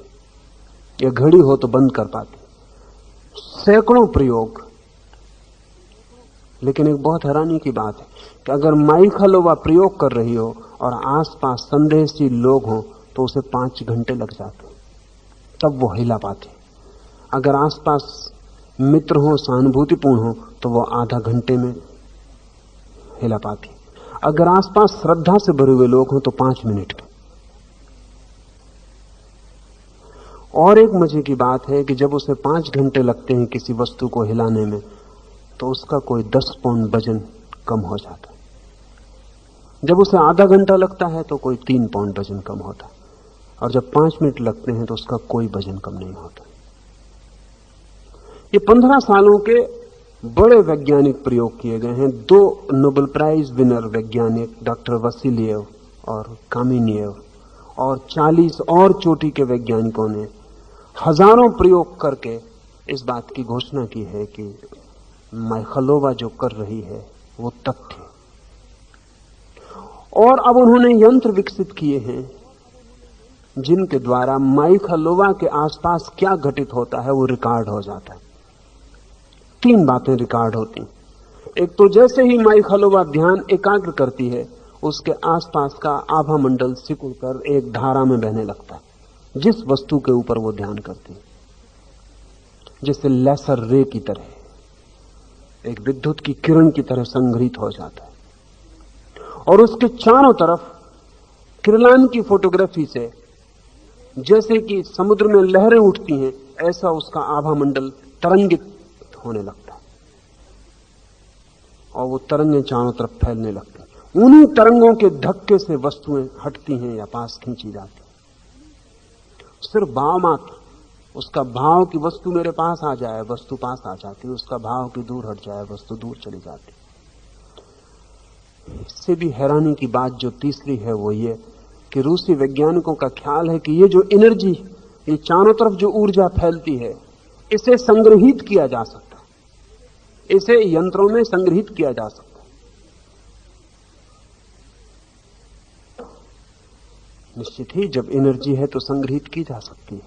या घड़ी हो तो बंद कर पाती। सैकड़ों प्रयोग। लेकिन एक बहुत हैरानी की बात है कि अगर माइखलोवा प्रयोग कर रही हो और आसपास संदेहशील लोग हों तो उसे 5 घंटे लग जाते, तब वो हिला पाती। अगर आसपास मित्र हो, सहानुभूतिपूर्ण हो, तो वो आधा घंटे में हिला पाती। अगर आसपास श्रद्धा से भरे हुए लोग हों तो 5 मिनट में। और एक मजे की बात है कि जब उसे 5 घंटे लगते हैं किसी वस्तु को हिलाने में, तो उसका कोई 10 पाउंड वजन कम हो जाता है। जब उसे आधा घंटा लगता है तो कोई 3 पाउंड वजन कम होता है, और जब 5 मिनट लगते हैं तो उसका कोई वजन कम नहीं होता। ये 15 सालों के बड़े वैज्ञानिक प्रयोग किए गए हैं। 2 नोबेल प्राइज विनर वैज्ञानिक डॉक्टर वसीलिएव और कामिनिएव और 40 और चोटी के वैज्ञानिकों ने हजारों प्रयोग करके इस बात की घोषणा की है कि माइखलोवा जो कर रही है वो तथ्य। और अब उन्होंने यंत्र विकसित किए हैं जिनके द्वारा माइखलोवा के आसपास क्या घटित होता है वो रिकॉर्ड हो जाता है। 3 बातें रिकॉर्ड होती। एक तो जैसे ही माइखलोवा ध्यान एकाग्र करती है, उसके आसपास का आभा मंडल सिकुड़कर एक धारा में बहने लगता है, जिस वस्तु के ऊपर वो ध्यान करती है, जैसे लेसर रे की तरह, एक विद्युत की किरण की तरह संग्रहित हो जाता है। और उसके चारों तरफ किरलान की फोटोग्राफी से जैसे कि समुद्र में लहरें उठती हैं, ऐसा उसका आभा मंडल तरंगित होने लगता है, और वो तरंगें चारों तरफ फैलने लगती हैं। उन्हीं तरंगों के धक्के से वस्तुएं हटती हैं या पास खींची जाती हैं। सिर्फ भाव मात्र, उसका भाव की वस्तु मेरे पास आ जाए, वस्तु पास आ जाती है, उसका भाव की दूर हट जाए, वस्तु दूर चली जाती। इससे भी हैरानी की बात जो तीसरी है वो ये कि रूसी वैज्ञानिकों का ख्याल है कि ये जो एनर्जी, ये चारों तरफ जो ऊर्जा फैलती है, इसे संग्रहित किया जा सकता है, इसे यंत्रों में संग्रहित किया जा सकता है। निश्चित ही जब एनर्जी है तो संग्रहित की जा सकती है,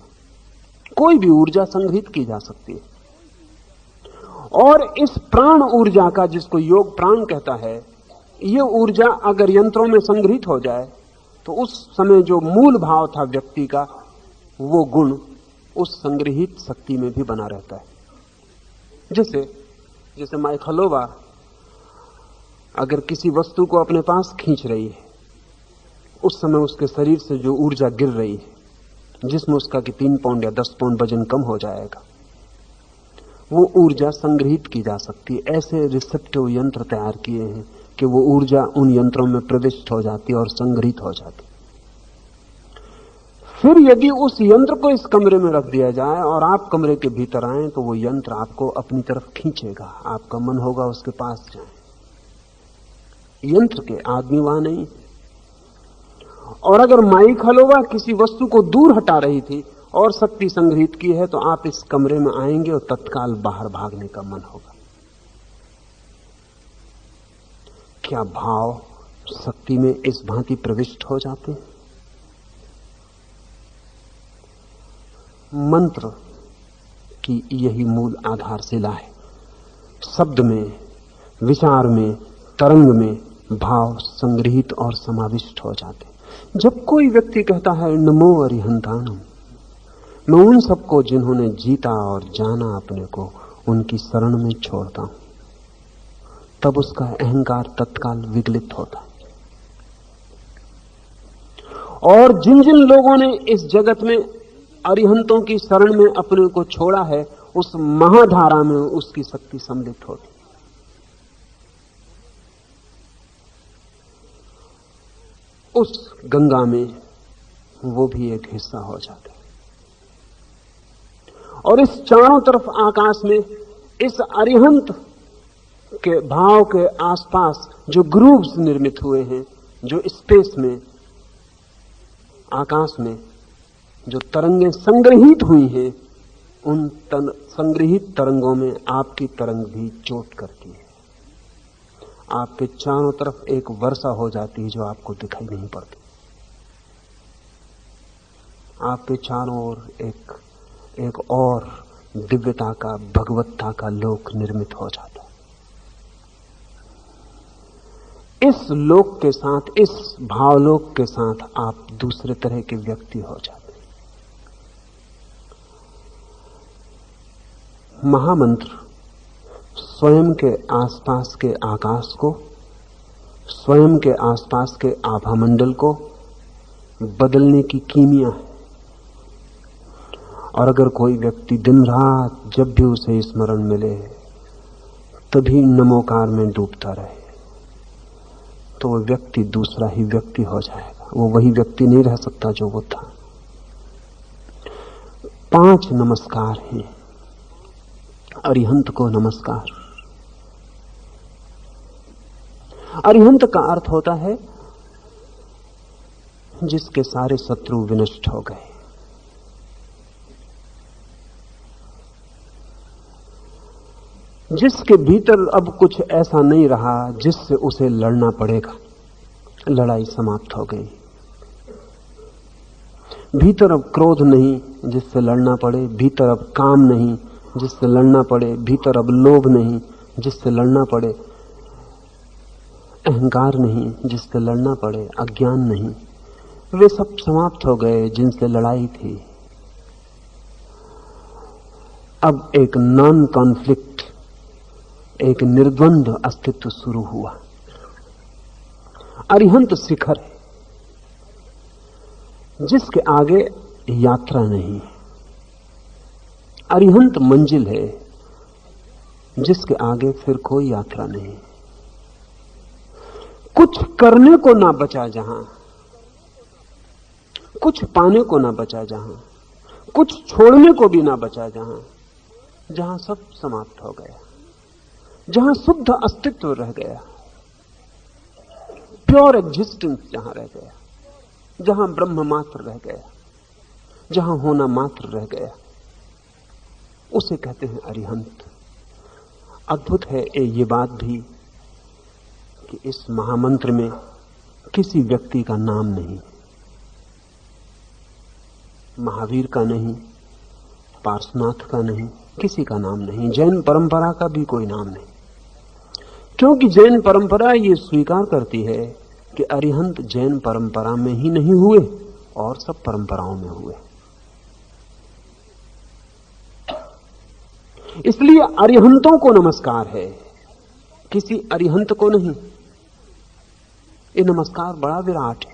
कोई भी ऊर्जा संग्रहित की जा सकती है। और इस प्राण ऊर्जा का, जिसको योग प्राण कहता है, ये ऊर्जा अगर यंत्रों में संग्रहित हो जाए तो उस समय जो मूल भाव था व्यक्ति का, वो गुण उस संग्रहित शक्ति में भी बना रहता है। जैसे माइखलोवा अगर किसी वस्तु को अपने पास खींच रही है, उस समय उसके शरीर से जो ऊर्जा गिर रही है, जिसमें उसका कि 3 पाउंड या 10 पाउंड वजन कम हो जाएगा, वो ऊर्जा संग्रहित की जा सकती है। ऐसे रिसेप्टिव यंत्र तैयार किए हैं कि वो ऊर्जा उन यंत्रों में प्रविष्ट हो जाती और संग्रहित हो जाती। फिर यदि उस यंत्र को इस कमरे में रख दिया जाए और आप कमरे के भीतर आए तो वो यंत्र आपको अपनी तरफ खींचेगा, आपका मन होगा उसके पास जाए। यंत्र के, आदमी वहां नहीं। और अगर माई खलोवा किसी वस्तु को दूर हटा रही थी और शक्ति संग्रहित की है तो आप इस कमरे में आएंगे और तत्काल बाहर भागने का मन होगा। क्या भाव शक्ति में इस भांति प्रविष्ट हो जाते हैं? मंत्र की यही मूल आधारशिला है। शब्द में, विचार में, तरंग में भाव संग्रहित और समाविष्ट हो जाते। जब कोई व्यक्ति कहता है नमो अरिहंताणम, मैं उन सबको जिन्होंने जीता और जाना अपने को, उनकी शरण में छोड़ता हूं, तब उसका अहंकार तत्काल विगलित होता है। और जिन जिन लोगों ने इस जगत में अरिहंतों की शरण में अपने को छोड़ा है, उस महाधारा में उसकी शक्ति सम्मिलित होती। उस गंगा में वो भी एक हिस्सा हो जाते। और इस चारों तरफ आकाश में इस अरिहंत के भाव के आसपास जो ग्रूव्स निर्मित हुए हैं, जो स्पेस में, आकाश में जो तरंगें संग्रहित हुई हैं, उन संग्रहित तरंगों में आपकी तरंग भी चोट करती है। आपके चारों तरफ एक वर्षा हो जाती है जो आपको दिखाई नहीं पड़ती। आपके चारों ओर एक और दिव्यता का, भगवत्ता का लोक निर्मित हो जाता है। इस लोक के साथ, इस भावलोक के साथ आप दूसरे तरह के व्यक्ति हो जाते। महामंत्र स्वयं के आसपास के आकाश को, स्वयं के आसपास के आभामंडल को बदलने की कीमिया है। और अगर कोई व्यक्ति दिन रात जब भी उसे स्मरण मिले तभी नमोकार में डूबता रहे, तो वो व्यक्ति दूसरा ही व्यक्ति हो जाएगा। वो वही व्यक्ति नहीं रह सकता जो वो था। 5 नमस्कार हैं। अरिहंत को नमस्कार। अरिहंत का अर्थ होता है जिसके सारे शत्रु विनष्ट हो गए, जिसके भीतर अब कुछ ऐसा नहीं रहा जिससे उसे लड़ना पड़ेगा। लड़ाई समाप्त हो गई। भीतर अब क्रोध नहीं जिससे लड़ना पड़े, भीतर अब काम नहीं जिससे लड़ना पड़े, भीतर अब लोभ नहीं जिससे लड़ना पड़े, अहंकार नहीं जिससे लड़ना पड़े, अज्ञान नहीं, वे सब समाप्त हो गए जिनसे लड़ाई थी। अब एक नॉन कॉन्फ्लिक्ट, एक निर्द्वंद अस्तित्व शुरू हुआ। अरिहंत शिखर है जिसके आगे यात्रा नहीं। अरिहंत मंजिल है जिसके आगे फिर कोई यात्रा नहीं। कुछ करने को ना बचा जहां, कुछ पाने को ना बचा जहां, कुछ छोड़ने को भी ना बचा जहां, जहां सब समाप्त हो गया, जहां शुद्ध अस्तित्व रह गया, प्योर एग्जिस्टेंस जहां रह गया, जहां ब्रह्म मात्र रह गया, जहां होना मात्र रह गया, उसे कहते हैं अरिहंत। अद्भुत है ये बात भी कि इस महामंत्र में किसी व्यक्ति का नाम नहीं, महावीर का नहीं, पार्श्वनाथ का नहीं, किसी का नाम नहीं, जैन परंपरा का भी कोई नाम नहीं, क्योंकि जैन परंपरा ये स्वीकार करती है कि अरिहंत जैन परंपरा में ही नहीं हुए और सब परंपराओं में हुए। इसलिए अरिहंतों को नमस्कार है, किसी अरिहंत को नहीं। ये नमस्कार बड़ा विराट है।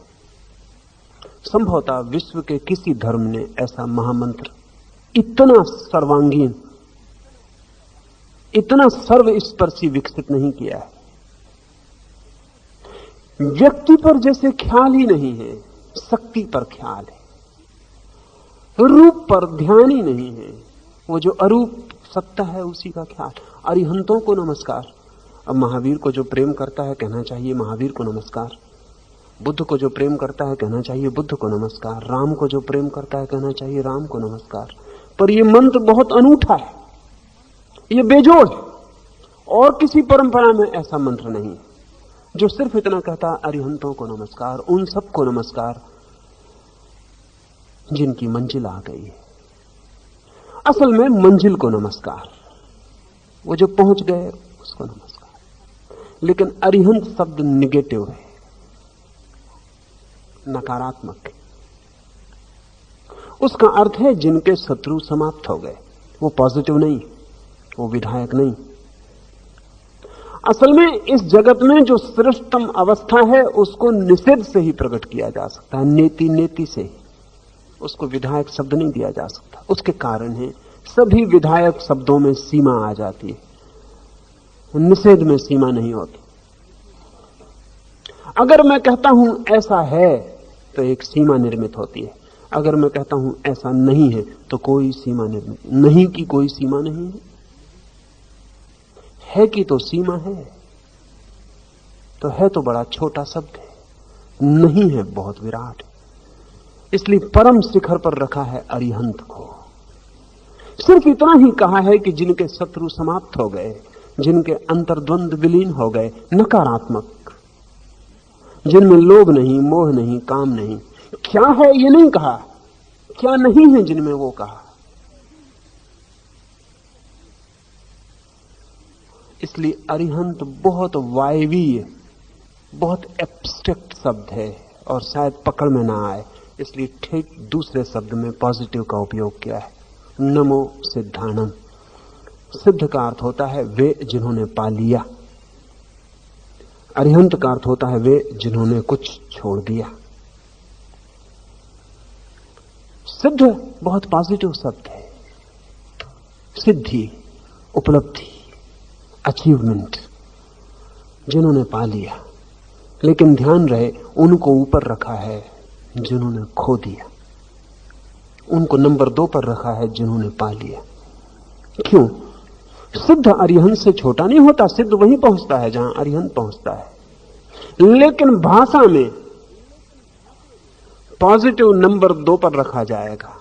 संभवतः विश्व के किसी धर्म ने ऐसा महामंत्र इतना सर्वांगीण, इतना सर्वस्पर्शी विकसित नहीं किया है। व्यक्ति पर जैसे ख्याल ही नहीं है, शक्ति पर ख्याल है। रूप पर ध्यान ही नहीं है, वो जो अरूप सत्ता है उसी का ख्याल। अरिहंतों को नमस्कार। अब महावीर को जो प्रेम करता है कहना चाहिए महावीर को नमस्कार। बुद्ध को जो प्रेम करता है कहना चाहिए बुद्ध को नमस्कार। राम को जो प्रेम करता है कहना चाहिए राम को नमस्कार। पर यह मंत्र बहुत अनूठा है, यह बेजोड़ है। और किसी परंपरा में ऐसा मंत्र नहीं जो सिर्फ इतना कहता अरिहंतों को नमस्कार, उन सबको नमस्कार जिनकी मंजिल आ गई है। असल में मंजिल को नमस्कार, वो जो पहुंच गए उसको नमस्कार। लेकिन अरिहंत शब्द निगेटिव है, नकारात्मक है। उसका अर्थ है जिनके शत्रु समाप्त हो गए। वो पॉजिटिव नहीं, वो विधायक नहीं। असल में इस जगत में जो श्रेष्ठतम अवस्था है उसको निषेध से ही प्रकट किया जा सकता है, नेति नेति से ही। उसको विधायक शब्द नहीं दिया जा सकता। उसके कारण है सभी विधायक शब्दों में सीमा आ जाती है, निषेध में सीमा नहीं होती। अगर मैं कहता हूं ऐसा है तो एक सीमा निर्मित होती है, अगर मैं कहता हूं ऐसा नहीं है तो कोई सीमा निर्मित नहीं की कोई सीमा नहीं है कि तो सीमा है, तो है तो बड़ा छोटा शब्द है, नहीं है बहुत विराट है। इसलिए परम शिखर पर रखा है अरिहंत को। सिर्फ इतना ही कहा है कि जिनके शत्रु समाप्त हो गए, जिनके अंतर्द्वंद विलीन हो गए, नकारात्मक, जिनमें लोभ नहीं, मोह नहीं, काम नहीं। क्या है ये नहीं कहा, क्या नहीं है जिनमें वो कहा। इसलिए अरिहंत बहुत वायवीय, बहुत एब्स्ट्रैक्ट शब्द है और शायद पकड़ में ना आए, इसलिए ठीक दूसरे शब्द में पॉजिटिव का उपयोग किया है, नमो सिद्धानम। सिद्ध का अर्थ होता है वे जिन्होंने पा लिया, अरिहंत का अर्थ होता है वे जिन्होंने कुछ छोड़ दिया। सिद्ध बहुत पॉजिटिव शब्द है, सिद्धि, उपलब्धि, अचीवमेंट, जिन्होंने पा लिया। लेकिन ध्यान रहे उनको ऊपर रखा है जिन्होंने खो दिया, उनको नंबर 2 पर रखा है जिन्होंने पा लिया। क्यों? सिद्ध अरिहंत से छोटा नहीं होता, सिद्ध वहीं पहुंचता है जहां अरिहंत पहुंचता है। लेकिन भाषा में पॉजिटिव नंबर 2 पर रखा जाएगा,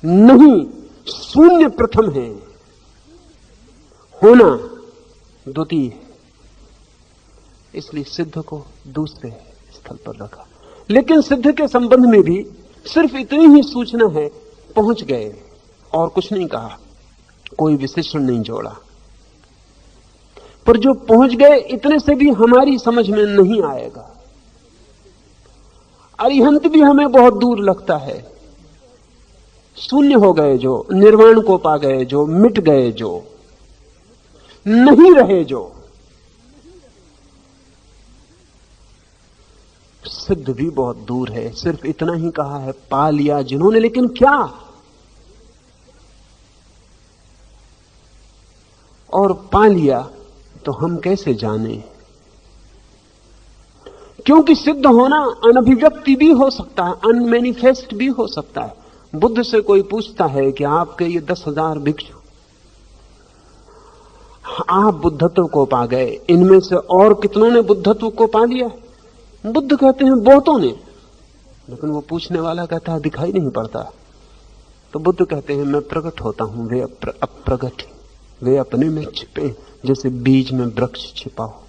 नहीं, शून्य प्रथम है, होना द्वितीय है। इसलिए सिद्ध को दूसरे स्थल पर रखा। लेकिन सिद्ध के संबंध में भी सिर्फ इतनी ही सूचना है, पहुंच गए, और कुछ नहीं कहा, कोई विशेषण नहीं जोड़ा। पर जो पहुंच गए इतने से भी हमारी समझ में नहीं आएगा। अरिहंत भी हमें बहुत दूर लगता है। शून्य हो गए जो, निर्वाण को पा गए जो, मिट गए जो, नहीं रहे जो। सिद्ध भी बहुत दूर है, सिर्फ इतना ही कहा है पा लिया जिन्होंने। लेकिन क्या? और पा लिया तो हम कैसे जाने? क्योंकि सिद्ध होना अनभिव्यक्ति भी हो सकता है, अनमैनिफेस्ट भी हो सकता है। बुद्ध से कोई पूछता है कि आपके ये 10,000 भिक्षु, आप बुद्धत्व को पा गए, इनमें से और कितनों ने बुद्धत्व को पा लिया? बुद्ध कहते हैं बहुतों ने। लेकिन वो पूछने वाला कहता है दिखाई नहीं पड़ता। तो बुद्ध कहते हैं मैं प्रकट होता हूं, वे अप्रगट हैं, वे अपने में छिपे, जैसे बीज में वृक्ष छिपा हो।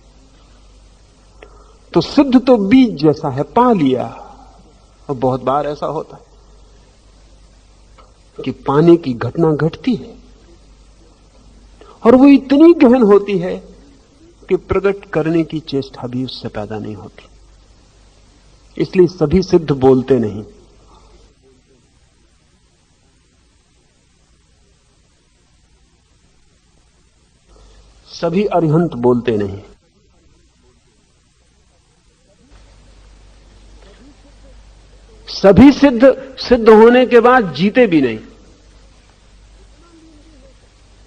तो सिद्ध तो बीज जैसा है, पा लिया। और बहुत बार ऐसा होता है कि पाने की घटना घटती है और वो इतनी गहन होती है कि प्रकट करने की चेष्टा भी उससे पैदा नहीं होती। इसलिए सभी सिद्ध बोलते नहीं। सभी अरिहंत बोलते नहीं। सभी सिद्ध होने के बाद जीते भी नहीं।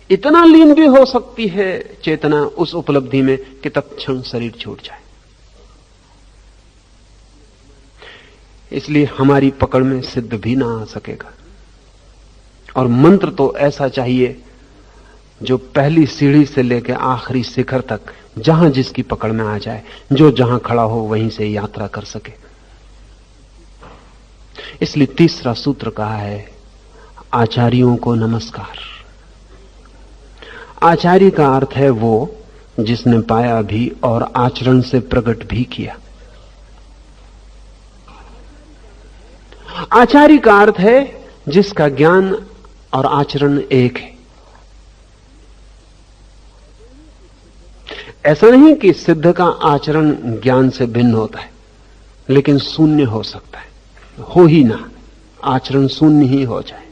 इतना लीन भी हो सकती है चेतना उस उपलब्धि में कि तत्क्षण शरीर छूट जाए। इसलिए हमारी पकड़ में सिद्ध भी ना आ सकेगा। और मंत्र तो ऐसा चाहिए जो पहली सीढ़ी से लेकर आखिरी शिखर तक जहां जिसकी पकड़ में आ जाए, जो जहां खड़ा हो वहीं से यात्रा कर सके। इसलिए तीसरा सूत्र कहा है, आचार्यों को नमस्कार। आचार्य का अर्थ है वो जिसने पाया भी और आचरण से प्रकट भी किया। आचार्य का अर्थ है जिसका ज्ञान और आचरण एक है। ऐसा नहीं कि सिद्ध का आचरण ज्ञान से भिन्न होता है, लेकिन शून्य हो सकता है, हो ही ना, आचरण शून्य ही हो जाए।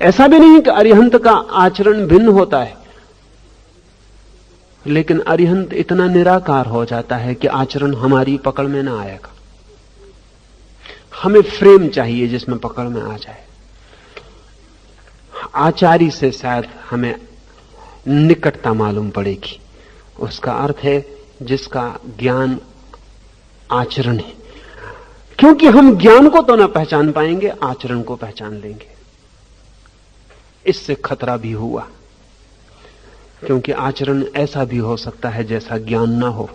ऐसा भी नहीं कि अरिहंत का आचरण भिन्न होता है, लेकिन अरिहंत इतना निराकार हो जाता है कि आचरण हमारी पकड़ में ना आएगा। हमें फ्रेम चाहिए जिसमें पकड़ में आ जाए। आचार्य से शायद हमें निकटता मालूम पड़ेगी। उसका अर्थ है जिसका ज्ञान आचरण है, क्योंकि हम ज्ञान को तो ना पहचान पाएंगे, आचरण को पहचान लेंगे। इससे खतरा भी हुआ, क्योंकि आचरण ऐसा भी हो सकता है जैसा ज्ञान ना हो।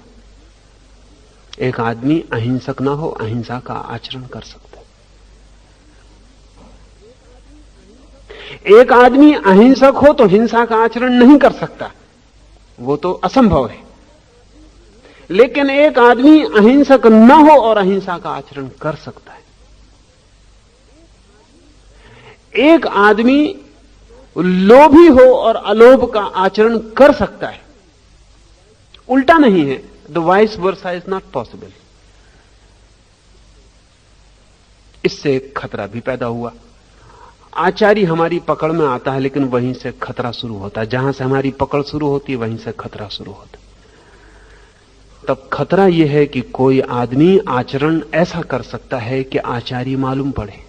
एक आदमी अहिंसक ना हो, अहिंसा का आचरण कर सकता है। एक आदमी अहिंसक हो तो हिंसा का आचरण नहीं कर सकता, वो तो असंभव है। लेकिन एक आदमी अहिंसक न हो और अहिंसा का आचरण कर सकता है। एक आदमी लोभी हो और अलोभ का आचरण कर सकता है, उल्टा नहीं है। The vice versa is not possible. इससे एक खतरा भी पैदा हुआ। आचार्य हमारी पकड़ में आता है, लेकिन वहीं से खतरा शुरू होता है। जहां से हमारी पकड़ शुरू होती है वहीं से खतरा शुरू होता है। तब खतरा यह है कि कोई आदमी आचरण ऐसा कर सकता है कि आचार्य मालूम पड़े।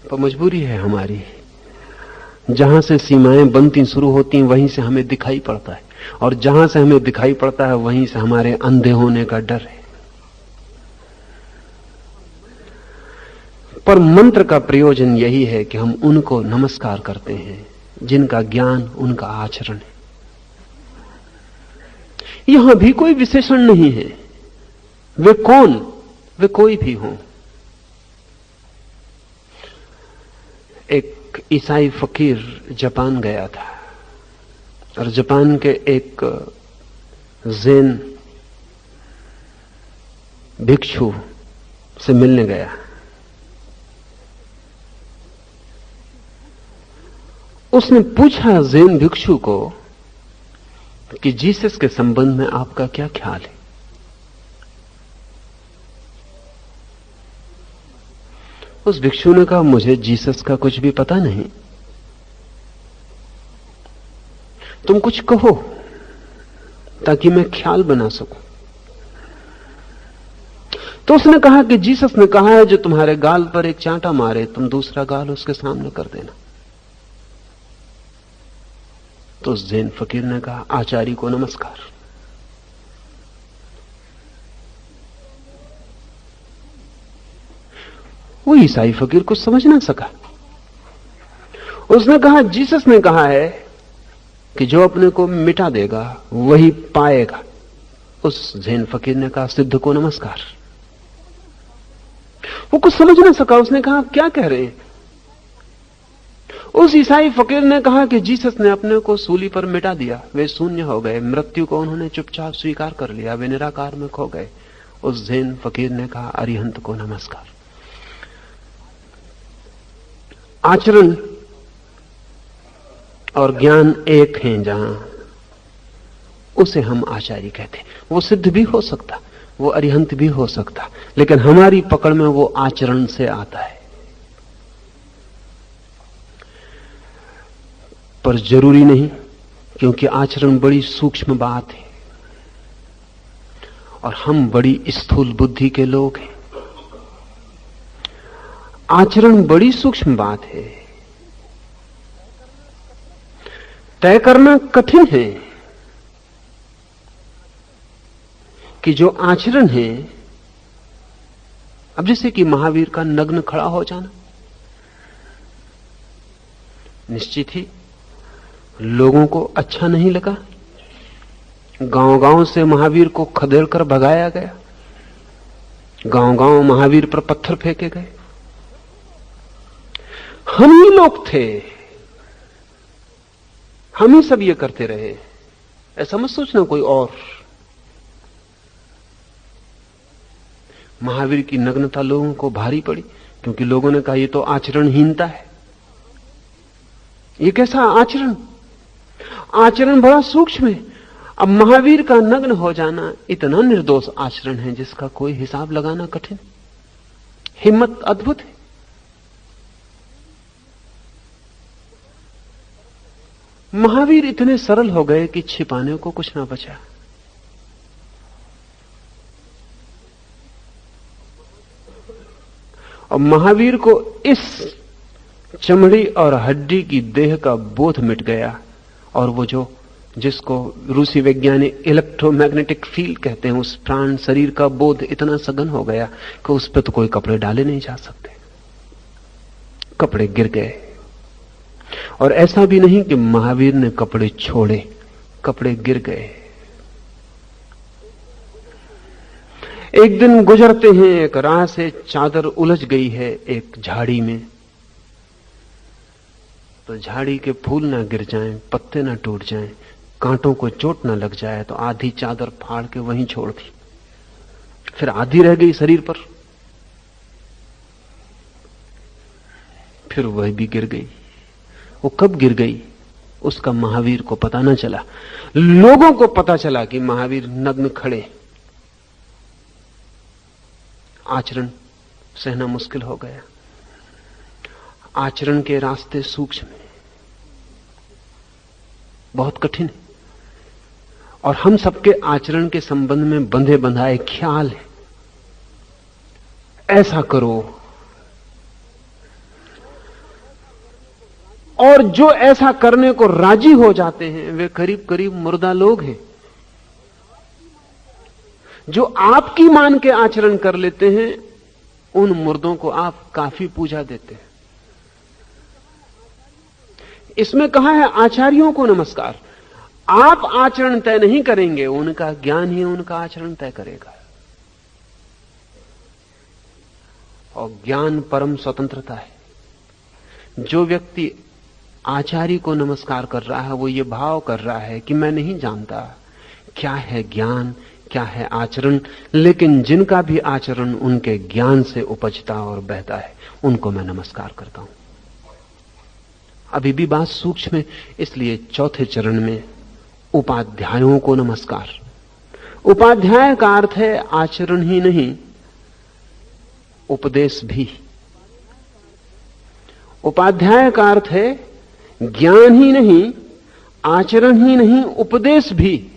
तो मजबूरी है हमारी, जहां से सीमाएं बनती शुरू होती हैं वहीं से हमें दिखाई पड़ता है, और जहां से हमें दिखाई पड़ता है वहीं से हमारे अंधे होने का डर है। पर मंत्र का प्रयोजन यही है कि हम उनको नमस्कार करते हैं जिनका ज्ञान, उनका आचरण है। यहां भी कोई विशेषण नहीं है। वे कौन, वे कोई भी हों। एक ईसाई फकीर जापान गया था और जापान के एक ज़ेन भिक्षु से मिलने गया। उसने पूछा ज़ेन भिक्षु को कि जीसस के संबंध में आपका क्या ख्याल है। उस भिक्षु ने कहा, मुझे जीसस का कुछ भी पता नहीं, तुम कुछ कहो ताकि मैं ख्याल बना सकूं। तो उसने कहा कि जीसस ने कहा है जो तुम्हारे गाल पर एक चांटा मारे तुम दूसरा गाल उसके सामने कर देना। तो उस ज़ेन फकीर ने कहा, आचार्य को नमस्कार। वो ईसाई फकीर कुछ समझ ना सका। उसने कहा, जीसस ने कहा है कि जो अपने को मिटा देगा वही पाएगा। उस ज़ेन फकीर ने कहा, सिद्ध को नमस्कार। वो कुछ समझ ना सका। उसने कहा, आप क्या कह रहे हैं। उस ईसाई फकीर ने कहा कि जीसस ने अपने को सूली पर मिटा दिया, वे शून्य हो गए, मृत्यु को उन्होंने चुपचाप स्वीकार कर लिया, वे निराकार में खो गए। उस ज़ेन फकीर ने कहा, अरिहंत को नमस्कार। आचरण और ज्ञान एक हैं जहां, उसे हम आचार्य कहते हैं। वो सिद्ध भी हो सकता, वो अरिहंत भी हो सकता, लेकिन हमारी पकड़ में वो आचरण से आता है। पर जरूरी नहीं, क्योंकि आचरण बड़ी सूक्ष्म बात है और हम बड़ी स्थूल बुद्धि के लोग हैं। आचरण बड़ी सूक्ष्म बात है, तय करना कठिन है। कि जो आचरण है, अब जैसे कि महावीर का नग्न खड़ा हो जाना, निश्चित ही लोगों को अच्छा नहीं लगा। गांव-गांव से महावीर को खदेड़ कर भगाया गया, गांव-गांव महावीर पर पत्थर फेंके गए। हम ही लोग थे, हम ही सब ये करते रहे, ऐसा मत सोचना कोई और। महावीर की नग्नता लोगों को भारी पड़ी, क्योंकि लोगों ने कहा ये तो आचरणहीनता है। ये कैसा आचरण? आचरण बड़ा सूक्ष्म है। अब महावीर का नग्न हो जाना इतना निर्दोष आचरण है जिसका कोई हिसाब लगाना कठिन। हिम्मत अद्भुत है। महावीर इतने सरल हो गए कि छिपाने को कुछ ना बचा। और महावीर को इस चमड़ी और हड्डी की देह का बोध मिट गया, और वो जो जिसको रूसी वैज्ञानिक इलेक्ट्रोमैग्नेटिक फील्ड कहते हैं, उस प्राण शरीर का बोध इतना सघन हो गया कि उस पर तो कोई कपड़े डाले नहीं जा सकते। कपड़े गिर गए। और ऐसा भी नहीं कि महावीर ने कपड़े छोड़े, कपड़े गिर गए। एक दिन गुजरते हैं, एक राह से चादर उलझ गई है एक झाड़ी में, तो झाड़ी के फूल ना गिर जाएं, पत्ते ना टूट जाएं, कांटों को चोट ना लग जाए, तो आधी चादर फाड़ के वहीं छोड़ दी। फिर आधी रह गई शरीर पर, फिर वह भी गिर गई। वो कब गिर गई उसका महावीर को पता न चला। लोगों को पता चला कि महावीर नग्न खड़े। आचरण सहना मुश्किल हो गया। आचरण के रास्ते सूक्ष्म हैं, बहुत कठिन है, और हम सबके आचरण के संबंध में बंधे बंधाए ख्याल है। ऐसा करो, और जो ऐसा करने को राजी हो जाते हैं वे करीब करीब मुर्दा लोग हैं। जो आपकी मान के आचरण कर लेते हैं उन मुर्दों को आप काफी पूजा देते हैं। इसमें कहा है आचार्यों को नमस्कार। आप आचरण तय नहीं करेंगे, उनका ज्ञान ही उनका आचरण तय करेगा। और ज्ञान परम स्वतंत्रता है। जो व्यक्ति आचार्य को नमस्कार कर रहा है वो ये भाव कर रहा है कि मैं नहीं जानता क्या है ज्ञान, क्या है आचरण, लेकिन जिनका भी आचरण उनके ज्ञान से उपजता और बहता है उनको मैं नमस्कार करता हूं। अभी भी बात सूक्ष्म है, इसलिए चौथे चरण में उपाध्यायों को नमस्कार। उपाध्याय का अर्थ है आचरण ही नहीं, उपदेश भी। उपाध्याय का अर्थ है ज्ञान ही नहीं, आचरण ही नहीं, उपदेश भी।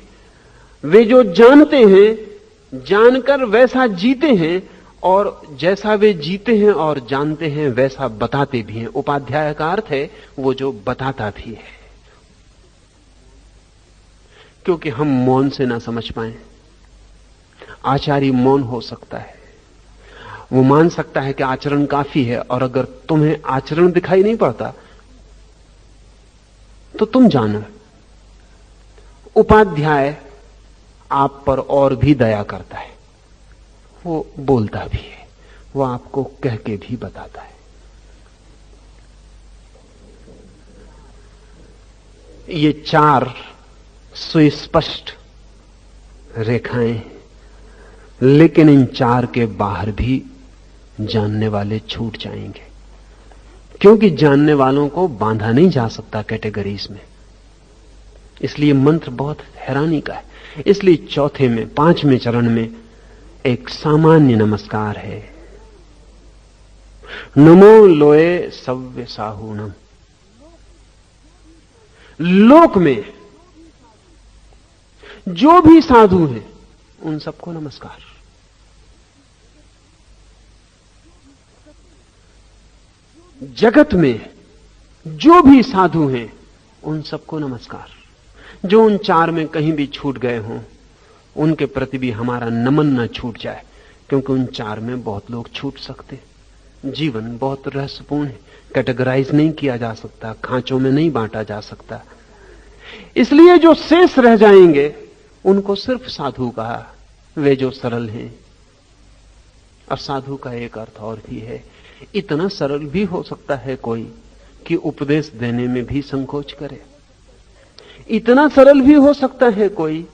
वे जो जानते हैं, जानकर वैसा जीते हैं, और जैसा वे जीते हैं और जानते हैं वैसा बताते भी हैं। उपाध्याय का अर्थ है वो जो बताता भी है। क्योंकि हम मौन से ना समझ पाए। आचार्य मौन हो सकता है, वो मान सकता है कि आचरण काफी है, और अगर तुम्हें आचरण दिखाई नहीं पड़ता तो तुम जानो। उपाध्याय आप पर और भी दया करता है, वो बोलता भी है, वो आपको कह के भी बताता है। ये चार सुस्पष्ट रेखाएं, लेकिन इन चार के बाहर भी जानने वाले छूट जाएंगे, क्योंकि जानने वालों को बांधा नहीं जा सकता कैटेगरीज में। इसलिए मंत्र बहुत हैरानी का है। इसलिए चौथे में, पांचवें चरण में एक सामान्य नमस्कार है। नमो लोए सव्य साहूणम। लोक में जो भी साधु हैं उन सबको नमस्कार। जगत में जो भी साधु हैं उन सबको नमस्कार। जो उन चार में कहीं भी छूट गए हों उनके प्रति भी हमारा नमन न छूट जाए, क्योंकि उन 4 में बहुत लोग छूट सकते। जीवन बहुत रहस्यपूर्ण है, कैटेगराइज नहीं किया जा सकता, खांचों में नहीं बांटा जा सकता। इसलिए जो शेष रह जाएंगे उनको सिर्फ साधु कहा, वे जो सरल हैं। और साधु का एक अर्थ और भी है, इतना सरल भी हो सकता है कोई कि उपदेश देने में भी संकोच करे, इतना सरल भी हो सकता है कोई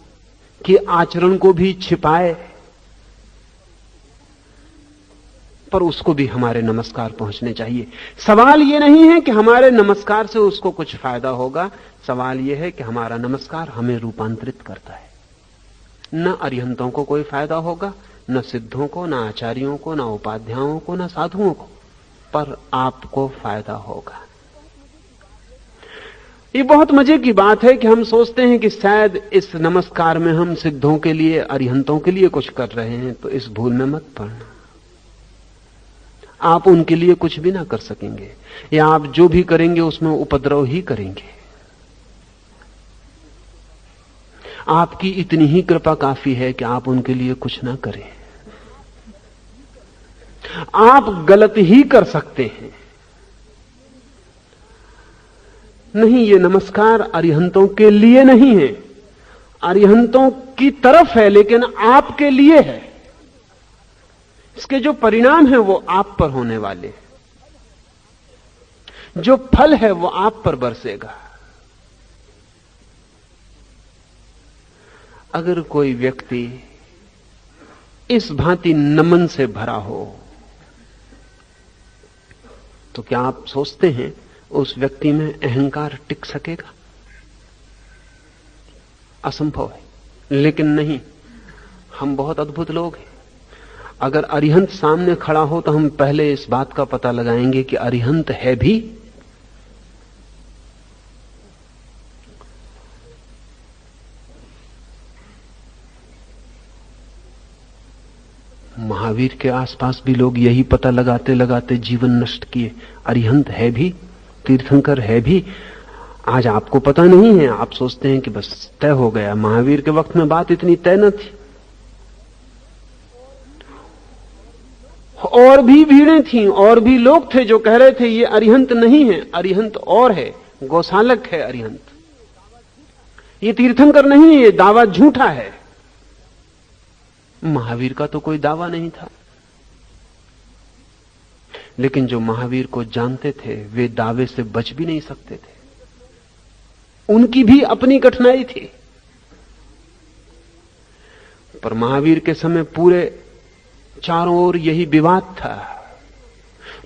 कि आचरण को भी छिपाए, पर उसको भी हमारे नमस्कार पहुंचने चाहिए। सवाल यह नहीं है कि हमारे नमस्कार से उसको कुछ फायदा होगा, सवाल यह है कि हमारा नमस्कार हमें रूपांतरित करता है। न अरिहंतों को कोई फायदा होगा, न सिद्धों को, न आचार्यों को, न उपाध्यायों को, न साधुओं को, पर आपको फायदा होगा। ये बहुत मजे की बात है कि हम सोचते हैं कि शायद इस नमस्कार में हम सिद्धों के लिए, अरिहंतों के लिए कुछ कर रहे हैं, तो इस भूल में मत पड़ना। आप उनके लिए कुछ भी ना कर सकेंगे, या आप जो भी करेंगे उसमें उपद्रव ही करेंगे। आपकी इतनी ही कृपा काफी है कि आप उनके लिए कुछ ना करें। आप गलत ही कर सकते हैं। नहीं, ये नमस्कार अरिहंतों के लिए नहीं है, अरिहंतों की तरफ है, लेकिन आपके लिए है। इसके जो परिणाम है वो आप पर होने वाले, जो फल है वो आप पर बरसेगा। अगर कोई व्यक्ति इस भांति नमन से भरा हो, तो क्या आप सोचते हैं उस व्यक्ति में अहंकार टिक सकेगा? असंभव है। लेकिन नहीं, हम बहुत अद्भुत लोग हैं। अगर अरिहंत सामने खड़ा हो तो हम पहले इस बात का पता लगाएंगे कि अरिहंत है भी। महावीर के आसपास भी लोग यही पता लगाते लगाते जीवन नष्ट किए। अरिहंत है भी, तीर्थंकर है भी। आज आपको पता नहीं है, आप सोचते हैं कि बस तय हो गया। महावीर के वक्त में बात इतनी तय न थी, और भी भीड़ें थीं, और भी लोग थे जो कह रहे थे ये अरिहंत नहीं है, अरिहंत और है, गौशालक है अरिहंत, ये तीर्थंकर नहीं है, ये दावा झूठा है। महावीर का तो कोई दावा नहीं था, लेकिन जो महावीर को जानते थे वे दावे से बच भी नहीं सकते थे। उनकी भी अपनी कठिनाई थी। पर महावीर के समय पूरे चारों ओर यही विवाद था।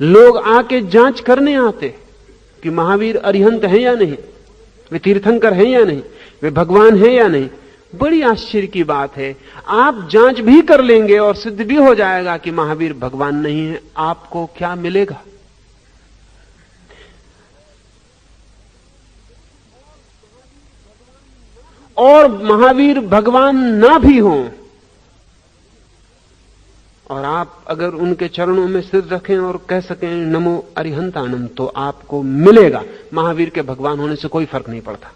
लोग आके जांच करने आते कि महावीर अरिहंत हैं या नहीं, वे तीर्थंकर हैं या नहीं, वे भगवान हैं या नहीं। बड़ी आश्चर्य की बात है, आप जांच भी कर लेंगे और सिद्ध भी हो जाएगा कि महावीर भगवान नहीं है, आपको क्या मिलेगा? और महावीर भगवान ना भी हों और आप अगर उनके चरणों में सिर रखें और कह सकें नमो अरिहंतानम, तो आपको मिलेगा। महावीर के भगवान होने से कोई फर्क नहीं पड़ता।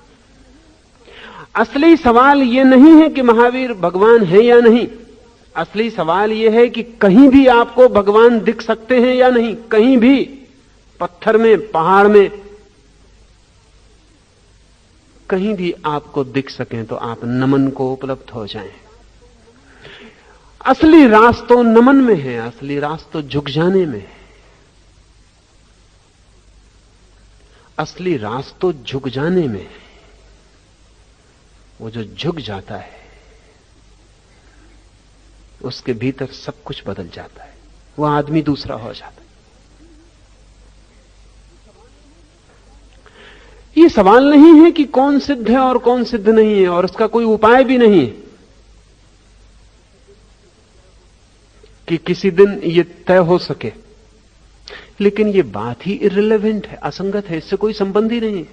असली सवाल यह नहीं है कि महावीर भगवान है या नहीं, असली सवाल यह है कि कहीं भी आपको भगवान दिख सकते हैं या नहीं। कहीं भी, पत्थर में, पहाड़ में, कहीं भी आपको दिख सकें तो आप नमन को उपलब्ध हो जाएं। असली रास तो नमन में है, असली रास तो झुक जाने में है। असली रास तो झुक जाने में है। वो जो झुक जाता है उसके भीतर सब कुछ बदल जाता है, वो आदमी दूसरा हो जाता है। ये सवाल नहीं है कि कौन सिद्ध है और कौन सिद्ध नहीं है, और इसका कोई उपाय भी नहीं है कि किसी दिन ये तय हो सके। लेकिन ये बात ही इर्रिलेवेंट है, असंगत है, इससे कोई संबंध ही नहीं है।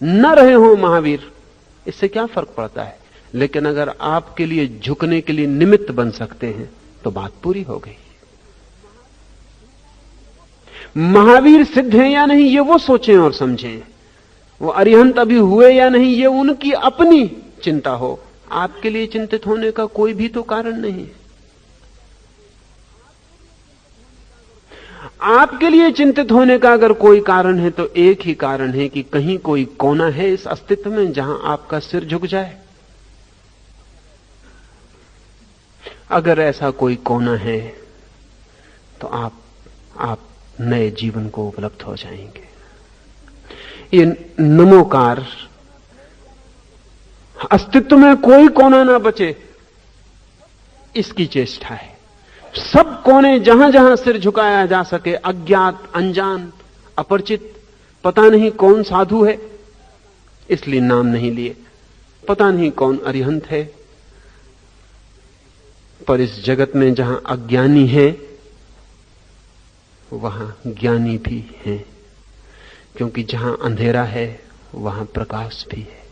न रहे हो महावीर, इससे क्या फर्क पड़ता है? लेकिन अगर आपके लिए झुकने के लिए निमित्त बन सकते हैं तो बात पूरी हो गई। महावीर सिद्ध हैं या नहीं ये वो सोचें और समझें, वो अरिहंत अभी हुए या नहीं ये उनकी अपनी चिंता हो। आपके लिए चिंतित होने का कोई भी तो कारण नहीं है। आपके लिए चिंतित होने का अगर कोई कारण है तो एक ही कारण है कि कहीं कोई कोना है इस अस्तित्व में जहां आपका सिर झुक जाए। अगर ऐसा कोई कोना है तो आप नए जीवन को उपलब्ध हो जाएंगे। ये नमोकार, अस्तित्व में कोई कोना ना बचे, इसकी चेष्टा है। सब कोने जहां जहां सिर झुकाया जा सके, अज्ञात, अनजान, अपरिचित, पता नहीं कौन साधु है इसलिए नाम नहीं लिए, पता नहीं कौन अरिहंत है, पर इस जगत में जहां अज्ञानी है वहां ज्ञानी भी है, क्योंकि जहां अंधेरा है वहां प्रकाश भी है,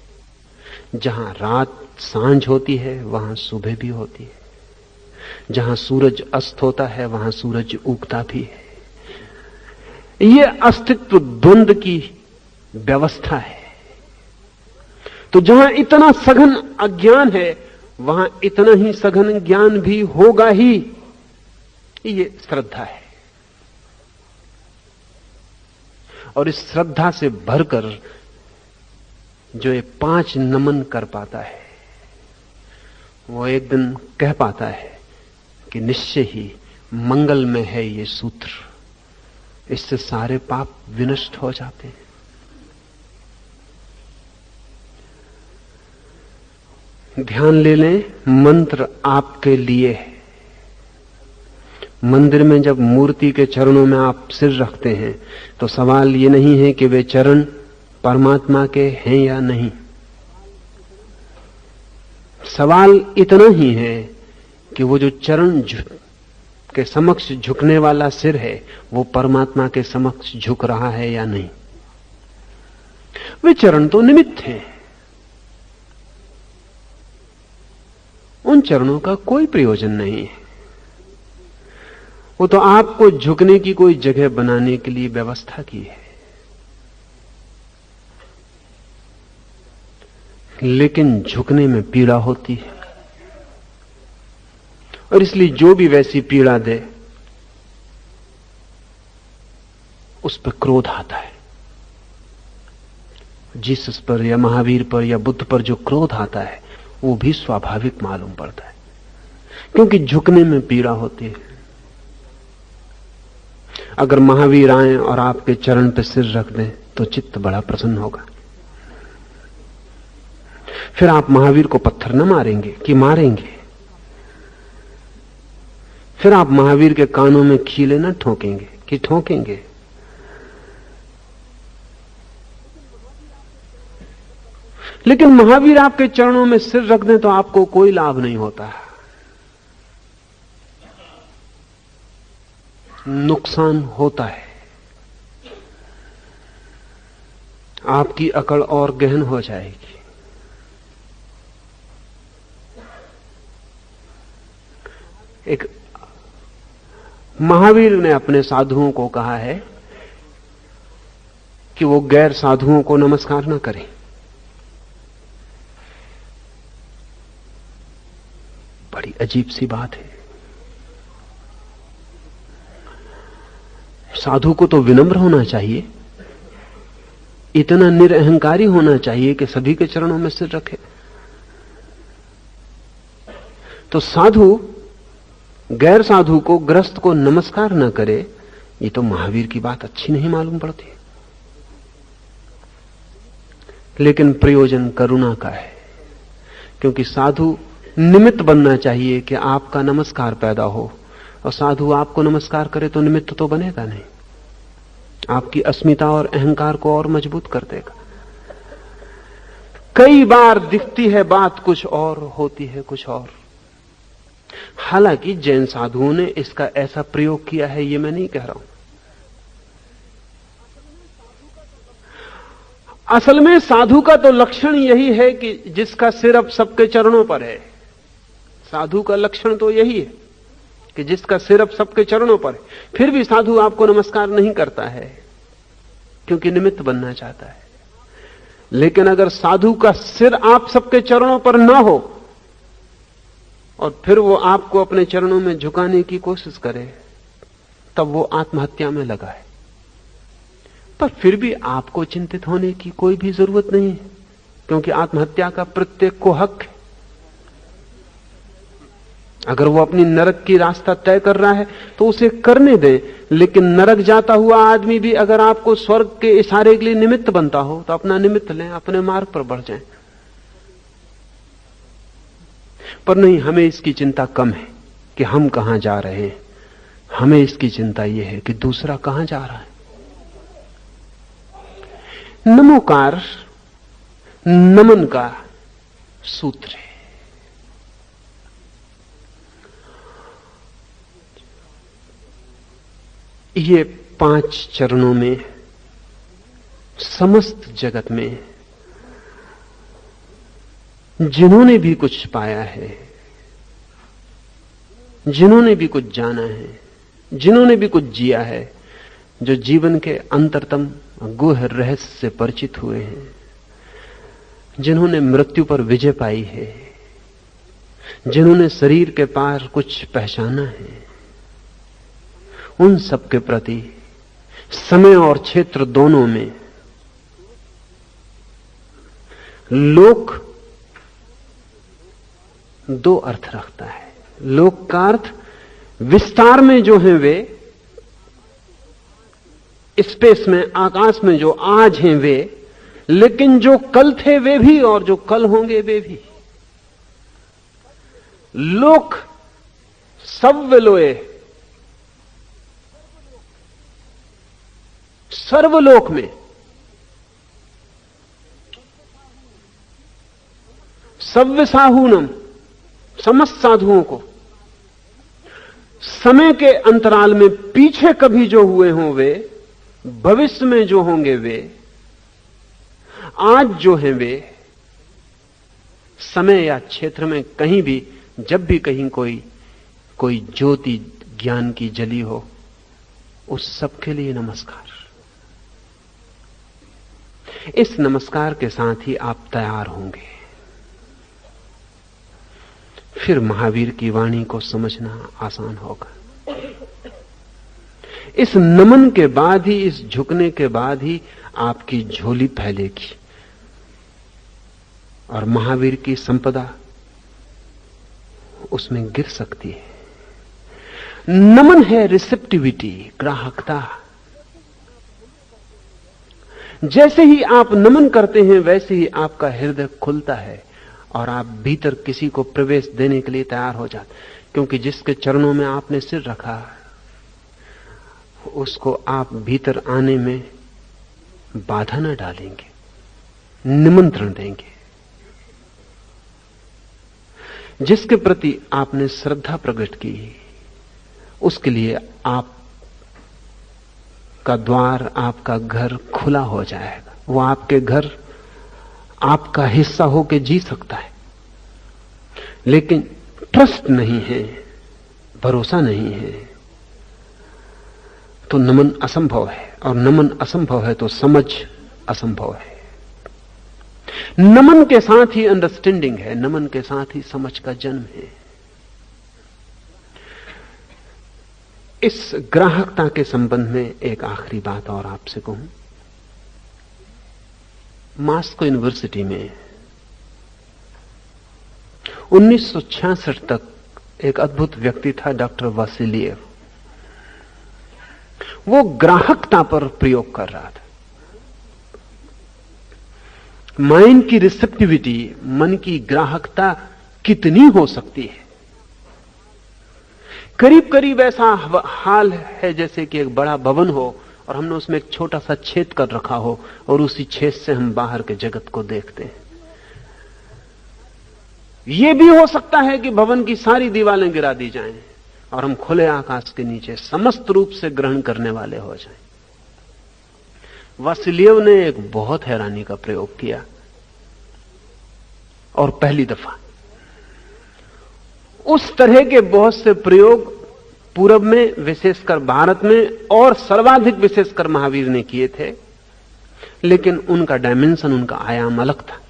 जहां रात सांझ होती है वहां सुबह भी होती है, जहां सूरज अस्त होता है वहां सूरज उगता भी है। यह अस्तित्व द्वंद की व्यवस्था है। तो जहां इतना सघन अज्ञान है वहां इतना ही सघन ज्ञान भी होगा ही। ये श्रद्धा है, और इस श्रद्धा से भरकर जो ये 5 नमन कर पाता है वो एक दिन कह पाता है कि निश्चय ही मंगल में है ये सूत्र, इससे सारे पाप विनष्ट हो जाते हैं। ध्यान ले लें, मंत्र आपके लिए है। मंदिर में जब मूर्ति के चरणों में आप सिर रखते हैं तो सवाल ये नहीं है कि वे चरण परमात्मा के हैं या नहीं, सवाल इतना ही है कि वो जो चरण के समक्ष झुकने वाला सिर है वो परमात्मा के समक्ष झुक रहा है या नहीं। वे चरण तो निमित्त हैं, उन चरणों का कोई प्रयोजन नहीं है, वो तो आपको झुकने की कोई जगह बनाने के लिए व्यवस्था की है। लेकिन झुकने में पीड़ा होती है, और इसलिए जो भी वैसी पीड़ा दे उस पर क्रोध आता है। जीसस पर या महावीर पर या बुद्ध पर जो क्रोध आता है वो भी स्वाभाविक मालूम पड़ता है, क्योंकि झुकने में पीड़ा होती है। अगर महावीर आए और आपके चरण पर सिर रख दें तो चित्त बड़ा प्रसन्न होगा। फिर आप महावीर को पत्थर न मारेंगे कि मारेंगे, फिर आप महावीर के कानों में खीले न ठोकेंगे कि ठोकेंगे। लेकिन महावीर आपके चरणों में सिर रख दें तो आपको कोई लाभ नहीं होता, नुकसान होता है। आपकी अकड़ और गहन हो जाएगी। एक महावीर ने अपने साधुओं को कहा है कि वो गैर साधुओं को नमस्कार न करें। बड़ी अजीब सी बात है। साधु को तो विनम्र होना चाहिए, इतना निरअहंकारी होना चाहिए कि सभी के चरणों में सिर रखे। तो साधु गैर साधु को, ग्रस्त को नमस्कार न करे, ये तो महावीर की बात अच्छी नहीं मालूम पड़ती। लेकिन प्रयोजन करुणा का है, क्योंकि साधु निमित्त बनना चाहिए कि आपका नमस्कार पैदा हो, और साधु आपको नमस्कार करे तो निमित्त तो बनेगा नहीं, आपकी अस्मिता और अहंकार को और मजबूत कर देगा। कई बार दिखती है बात कुछ और, होती है कुछ और। हालांकि जैन साधुओं ने इसका ऐसा प्रयोग किया है ये मैं नहीं कह रहा हूं। असल में साधु का तो लक्षण यही है कि जिसका सिर अब सबके चरणों पर है। साधु का लक्षण तो यही है कि जिसका सिर अब सबके चरणों पर है। फिर भी साधु आपको नमस्कार नहीं करता है क्योंकि निमित्त बनना चाहता है। लेकिन अगर साधु का सिर आप सबके चरणों पर ना हो और फिर वो आपको अपने चरणों में झुकाने की कोशिश करे, तब वो आत्महत्या में लगा है। पर फिर भी आपको चिंतित होने की कोई भी जरूरत नहीं है, क्योंकि आत्महत्या का प्रत्येक को हक है। अगर वो अपनी नरक की रास्ता तय कर रहा है तो उसे करने दें, लेकिन नरक जाता हुआ आदमी भी अगर आपको स्वर्ग के इशारे के लिए निमित्त बनता हो तो अपना निमित्त लें, अपने मार्ग पर बढ़ जाएं। पर नहीं, हमें इसकी चिंता कम है कि हम कहां जा रहे हैं, हमें इसकी चिंता यह है कि दूसरा कहां जा रहा है। नमोकार नमन का सूत्र है। ये 5 चरणों में समस्त जगत में जिन्होंने भी कुछ पाया है, जिन्होंने भी कुछ जाना है, जिन्होंने भी कुछ जिया है, जो जीवन के अंतरतम गुह रहस्य से परिचित हुए हैं, जिन्होंने मृत्यु पर विजय पाई है, जिन्होंने शरीर के पार कुछ पहचाना है, उन सब के प्रति समय और क्षेत्र दोनों में लोक 2 अर्थ रखता है। लोक का अर्थ विस्तार में जो हैं वे, स्पेस में, आकाश में जो आज हैं वे, लेकिन जो कल थे वे भी और जो कल होंगे वे भी। लोक सव्यलोए, सर्वलोक में सव्यसाहूनम, समस्त साधुओं को समय के अंतराल में पीछे कभी जो हुए हों वे, भविष्य में जो होंगे वे, आज जो हैं वे, समय या क्षेत्र में कहीं भी जब भी कहीं कोई ज्योति ज्ञान की जली हो, उस सब के लिए नमस्कार। इस नमस्कार के साथ ही आप तैयार होंगे। फिर महावीर की वाणी को समझना आसान होगा। इस नमन के बाद ही, इस झुकने के बाद ही आपकी झोली फैलेगी और महावीर की संपदा उसमें गिर सकती है। नमन है रिसेप्टिविटी, ग्राहकता। जैसे ही आप नमन करते हैं वैसे ही आपका हृदय खुलता है और आप भीतर किसी को प्रवेश देने के लिए तैयार हो जाते, क्योंकि जिसके चरणों में आपने सिर रखा उसको आप भीतर आने में बाधा न डालेंगे, निमंत्रण देंगे। जिसके प्रति आपने श्रद्धा प्रकट की उसके लिए आप का द्वार, आपका घर खुला हो जाएगा। वो आपके घर आपका हिस्सा होकर जी सकता है, लेकिन ट्रस्ट नहीं है, भरोसा नहीं है, तो नमन असंभव है। और नमन असंभव है तो समझ असंभव है। नमन के साथ ही अंडरस्टैंडिंग है, नमन के साथ ही समझ का जन्म है। इस ग्राहकता के संबंध में एक आखिरी बात और आपसे कहूं। मास्को यूनिवर्सिटी में 1966 तक एक अद्भुत व्यक्ति था, डॉक्टर वासिलिएव। वो ग्राहकता पर प्रयोग कर रहा था। माइंड की रिसेप्टिविटी, मन की ग्राहकता कितनी हो सकती है। करीब करीब ऐसा हाल है जैसे कि एक बड़ा भवन हो और हमने उसमें एक छोटा सा छेद कर रखा हो और उसी छेद से हम बाहर के जगत को देखते हैं। यह भी हो सकता है कि भवन की सारी दीवारें गिरा दी जाएं और हम खुले आकाश के नीचे समस्त रूप से ग्रहण करने वाले हो जाएं। वासिलिएव ने एक बहुत हैरानी का प्रयोग किया और पहली दफा। उस तरह के बहुत से प्रयोग पूरब में, विशेषकर भारत में, और सर्वाधिक विशेषकर महावीर ने किए थे, लेकिन उनका डायमेंशन, उनका आयाम अलग था।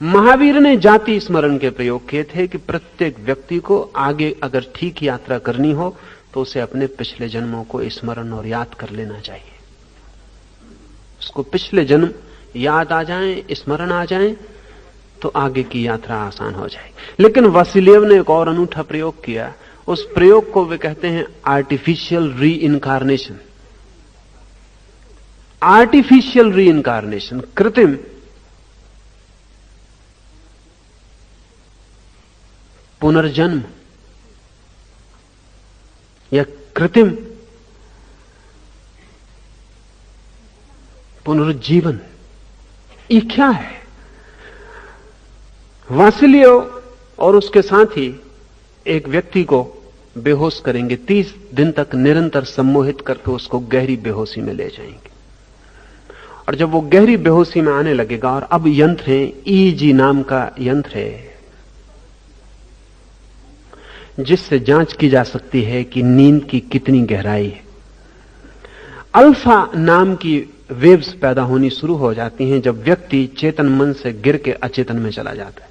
महावीर ने जाति स्मरण के प्रयोग किए थे कि प्रत्येक व्यक्ति को आगे अगर ठीक यात्रा करनी हो तो उसे अपने पिछले जन्मों को स्मरण और याद कर लेना चाहिए। उसको पिछले जन्म याद आ जाएं, स्मरण आ जाएं, तो आगे की यात्रा आसान हो जाएगी। लेकिन वसीलियव ने एक और अनूठा प्रयोग किया। उस प्रयोग को वे कहते हैं आर्टिफिशियल री इनकारनेशन। आर्टिफिशियल री इनकारनेशन, कृत्रिम पुनर्जन्म या कृत्रिम पुनरुज्जीवन, ये क्या है? वासिलियव और उसके साथी एक व्यक्ति को बेहोश करेंगे, 30 दिन तक निरंतर सम्मोहित करके उसको गहरी बेहोशी में ले जाएंगे। और जब वो गहरी बेहोशी में आने लगेगा, और अब यंत्र है, ईईजी नाम का यंत्र है जिससे जांच की जा सकती है कि नींद की कितनी गहराई है। अल्फा नाम की वेव्स पैदा होनी शुरू हो जाती हैं जब व्यक्ति चेतन मन से गिर के अचेतन में चला जाता है।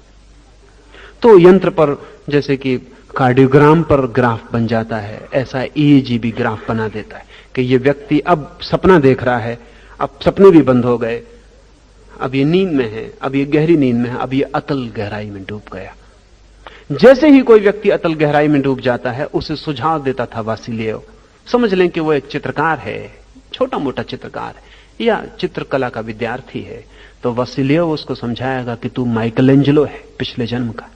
तो यंत्र पर जैसे कि कार्डियोग्राम पर ग्राफ बन जाता है, ऐसा ईईजी भी ग्राफ बना देता है कि ये व्यक्ति अब सपना देख रहा है, अब सपने भी बंद हो गए, अब ये नींद में है, अब ये गहरी नींद में है, अब ये अतल गहराई में डूब गया। जैसे ही कोई व्यक्ति अतल गहराई में डूब जाता है, उसे सुझाव देता था वासिलियव। समझ लें कि वो एक चित्रकार है, छोटा मोटा चित्रकार है या चित्रकला का विद्यार्थी है, तो वासिलियव उसको समझाएगा कि तू माइकलएंजेलो है पिछले जन्म का,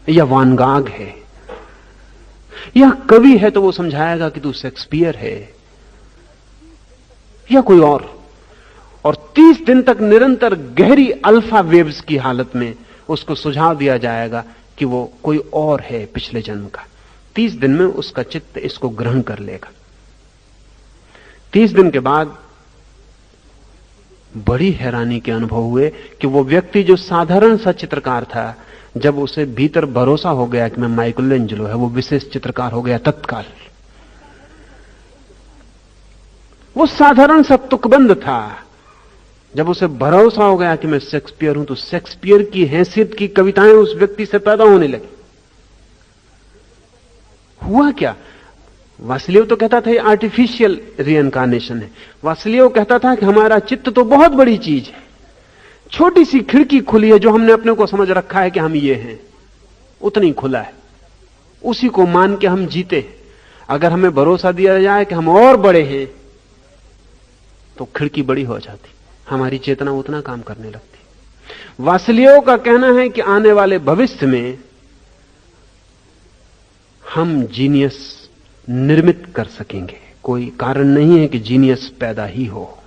या वान गाग है, या कवि है तो वो समझाएगा कि तू शेक्सपियर है या कोई और 30 दिन तक निरंतर गहरी अल्फा वेव्स की हालत में उसको सुझाव दिया जाएगा कि वो कोई और है पिछले जन्म का। 30 दिन में उसका चित्त इसको ग्रहण कर लेगा। 30 दिन के बाद बड़ी हैरानी के अनुभव हुए कि वो व्यक्ति जो साधारण सा चित्रकार था, जब उसे भीतर भरोसा हो गया कि मैं माइकलएंजेलो है, वो विशेष चित्रकार हो गया तत्काल। वो साधारण सा तुकबंद था, जब उसे भरोसा हो गया कि मैं शेक्सपियर हूं, तो शेक्सपियर की हैसियत की कविताएं उस व्यक्ति से पैदा होने लगी। हुआ क्या? वासिलियव तो कहता था ये आर्टिफिशियल रीइंकार्नेशन है। वासिलियव कहता था कि हमारा चित्त तो बहुत बड़ी चीज है, छोटी सी खिड़की खुली है जो हमने अपने को समझ रखा है कि हम ये हैं, उतनी खुला है, उसी को मान के हम जीते हैं। अगर हमें भरोसा दिया जाए कि हम और बड़े हैं तो खिड़की बड़ी हो जाती, हमारी चेतना उतना काम करने लगती। वासिलियव का कहना है कि आने वाले भविष्य में हम जीनियस निर्मित कर सकेंगे, कोई कारण नहीं है कि जीनियस पैदा ही हो।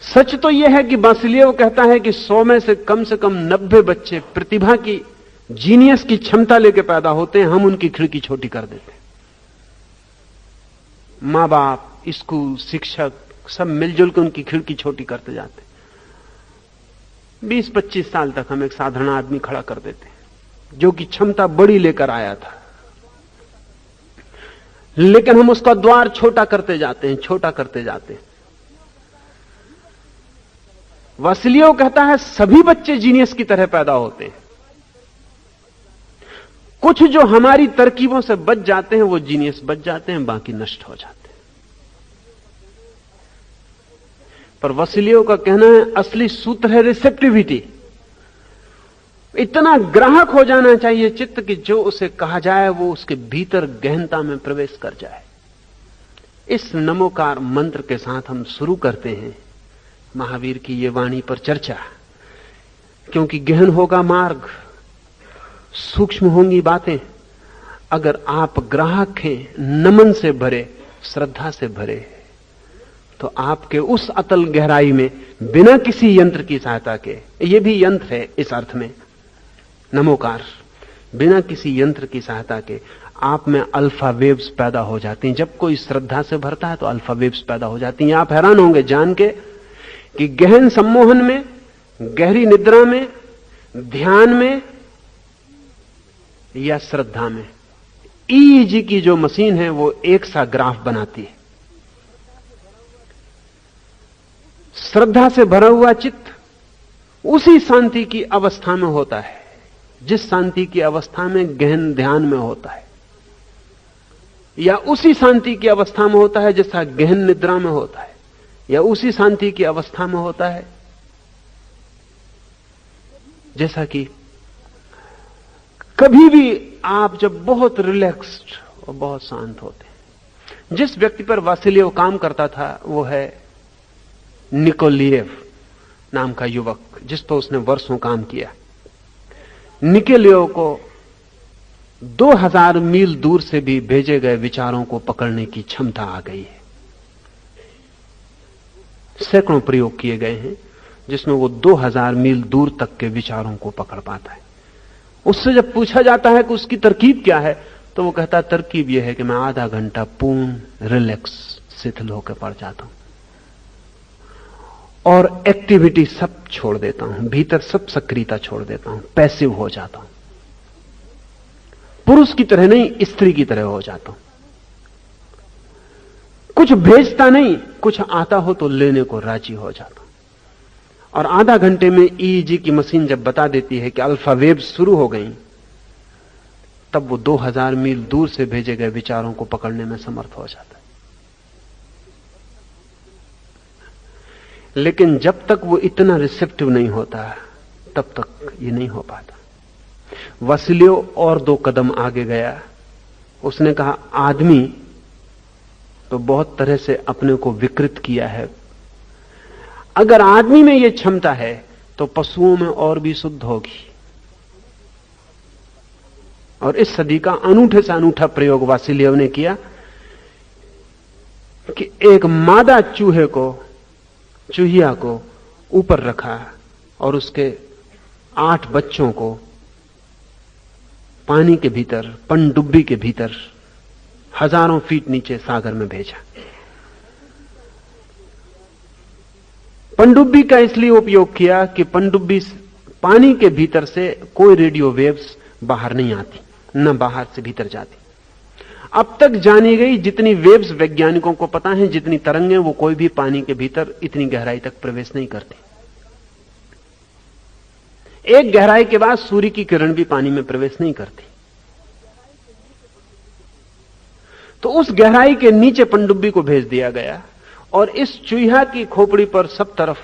सच तो यह है कि वासिलियव कहता है कि 100 में से कम 90 बच्चे प्रतिभा की, जीनियस की क्षमता लेकर पैदा होते हैं, हम उनकी खिड़की छोटी कर देते हैं। मां बाप, स्कूल, शिक्षक सब मिलजुल के उनकी खिड़की छोटी करते जाते। 20-25 साल तक हम एक साधारण आदमी खड़ा कर देते जो कि क्षमता बड़ी लेकर आया था, लेकिन हम उसका द्वार छोटा करते जाते हैं, छोटा करते जाते हैं। वासिलियव कहता है सभी बच्चे जीनियस की तरह पैदा होते हैं, कुछ जो हमारी तरकीबों से बच जाते हैं वो जीनियस बच जाते हैं, बाकी नष्ट हो जाते हैं। पर वासिलियव का कहना है असली सूत्र है रिसेप्टिविटी। इतना ग्राहक हो जाना चाहिए चित्त कि जो उसे कहा जाए वो उसके भीतर गहनता में प्रवेश कर जाए। इस नमोकार मंत्र के साथ हम शुरू करते हैं महावीर की ये वाणी पर चर्चा, क्योंकि गहन होगा मार्ग, सूक्ष्म होंगी बातें। अगर आप ग्राहक हैं, नमन से भरे, श्रद्धा से भरे, तो आपके उस अतल गहराई में बिना किसी यंत्र की सहायता के, यह भी यंत्र है इस अर्थ में नमोकार, बिना किसी यंत्र की सहायता के आप में अल्फा वेव्स पैदा हो जाती हैं। जब कोई श्रद्धा से भरता है तो अल्फा वेव्स पैदा हो जाती हैं। आप हैरान होंगे जान के कि गहन सम्मोहन में, गहरी निद्रा में, ध्यान में या श्रद्धा में, ईईजी की जो मशीन है वो एक सा ग्राफ बनाती है। श्रद्धा से भरा हुआ चित्त उसी शांति की अवस्था में होता है जिस शांति की अवस्था में गहन ध्यान में होता है, या उसी शांति की अवस्था में होता है जैसा गहन निद्रा में होता है, या उसी शांति की अवस्था में होता है जैसा कि कभी भी आप जब बहुत रिलैक्स्ड और बहुत शांत होते हैं। जिस व्यक्ति पर वासिलियव काम करता था वो है निकोलिएव नाम का युवक, जिस पर उसने वर्षों काम किया। निकोलिएव को 2000 मील दूर से भी भेजे गए विचारों को पकड़ने की क्षमता आ गई है। सैकड़ों प्रयोग किए गए हैं जिसमें वो 2000 मील दूर तक के विचारों को पकड़ पाता है। उससे जब पूछा जाता है कि उसकी तरकीब क्या है, तो वो कहता है तरकीब यह है कि मैं आधा घंटा पूर्ण रिलैक्स शिथिल होकर पड़ जाता हूं और एक्टिविटी सब छोड़ देता हूं, भीतर सब सक्रियता छोड़ देता हूं, पैसिव हो जाता हूं, पुरुष की तरह नहीं स्त्री की तरह हो जाता हूं, कुछ भेजता नहीं, कुछ आता हो तो लेने को राजी हो जाता हूं। और आधा घंटे में ईईजी की मशीन जब बता देती है कि अल्फा वेव शुरू हो गई, तब वो 2000 मील दूर से भेजे गए विचारों को पकड़ने में समर्थ हो जाता है। लेकिन जब तक वो इतना रिसेप्टिव नहीं होता तब तक ये नहीं हो पाता। वासिलियव और 2 कदम आगे गया। उसने कहा आदमी तो बहुत तरह से अपने को विकृत किया है, अगर आदमी में यह क्षमता है तो पशुओं में और भी शुद्ध होगी। और इस सदी का अनूठे से अनूठा प्रयोग वासिलियव ने किया कि एक मादा चूहिया को ऊपर रखा और उसके 8 बच्चों को पानी के भीतर, पनडुब्बी के भीतर हजारों फीट नीचे सागर में भेजा। पनडुब्बी का इसलिए उपयोग किया कि पनडुब्बी पानी के भीतर से कोई रेडियो वेव्स बाहर नहीं आती, न बाहर से भीतर जाती। अब तक जानी गई जितनी वेव्स वैज्ञानिकों को पता है, जितनी तरंगें, वो कोई भी पानी के भीतर इतनी गहराई तक प्रवेश नहीं करती। एक गहराई के बाद सूर्य की किरण भी पानी में प्रवेश नहीं करती। तो उस गहराई के नीचे पनडुब्बी को भेज दिया गया और इस चूहा की खोपड़ी पर सब तरफ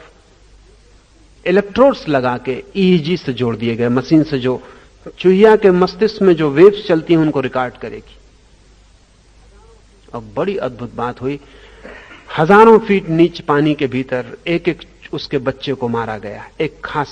इलेक्ट्रोड्स लगा के ईईजी से जोड़ दिए गए, मशीन से जो चूहिया के मस्तिष्क में जो वेव्स चलती हैं उनको रिकॉर्ड करेगी। अब बड़ी अद्भुत बात हुई, हजारों फीट नीचे पानी के भीतर एक एक उसके बच्चे को मारा गया। एक खास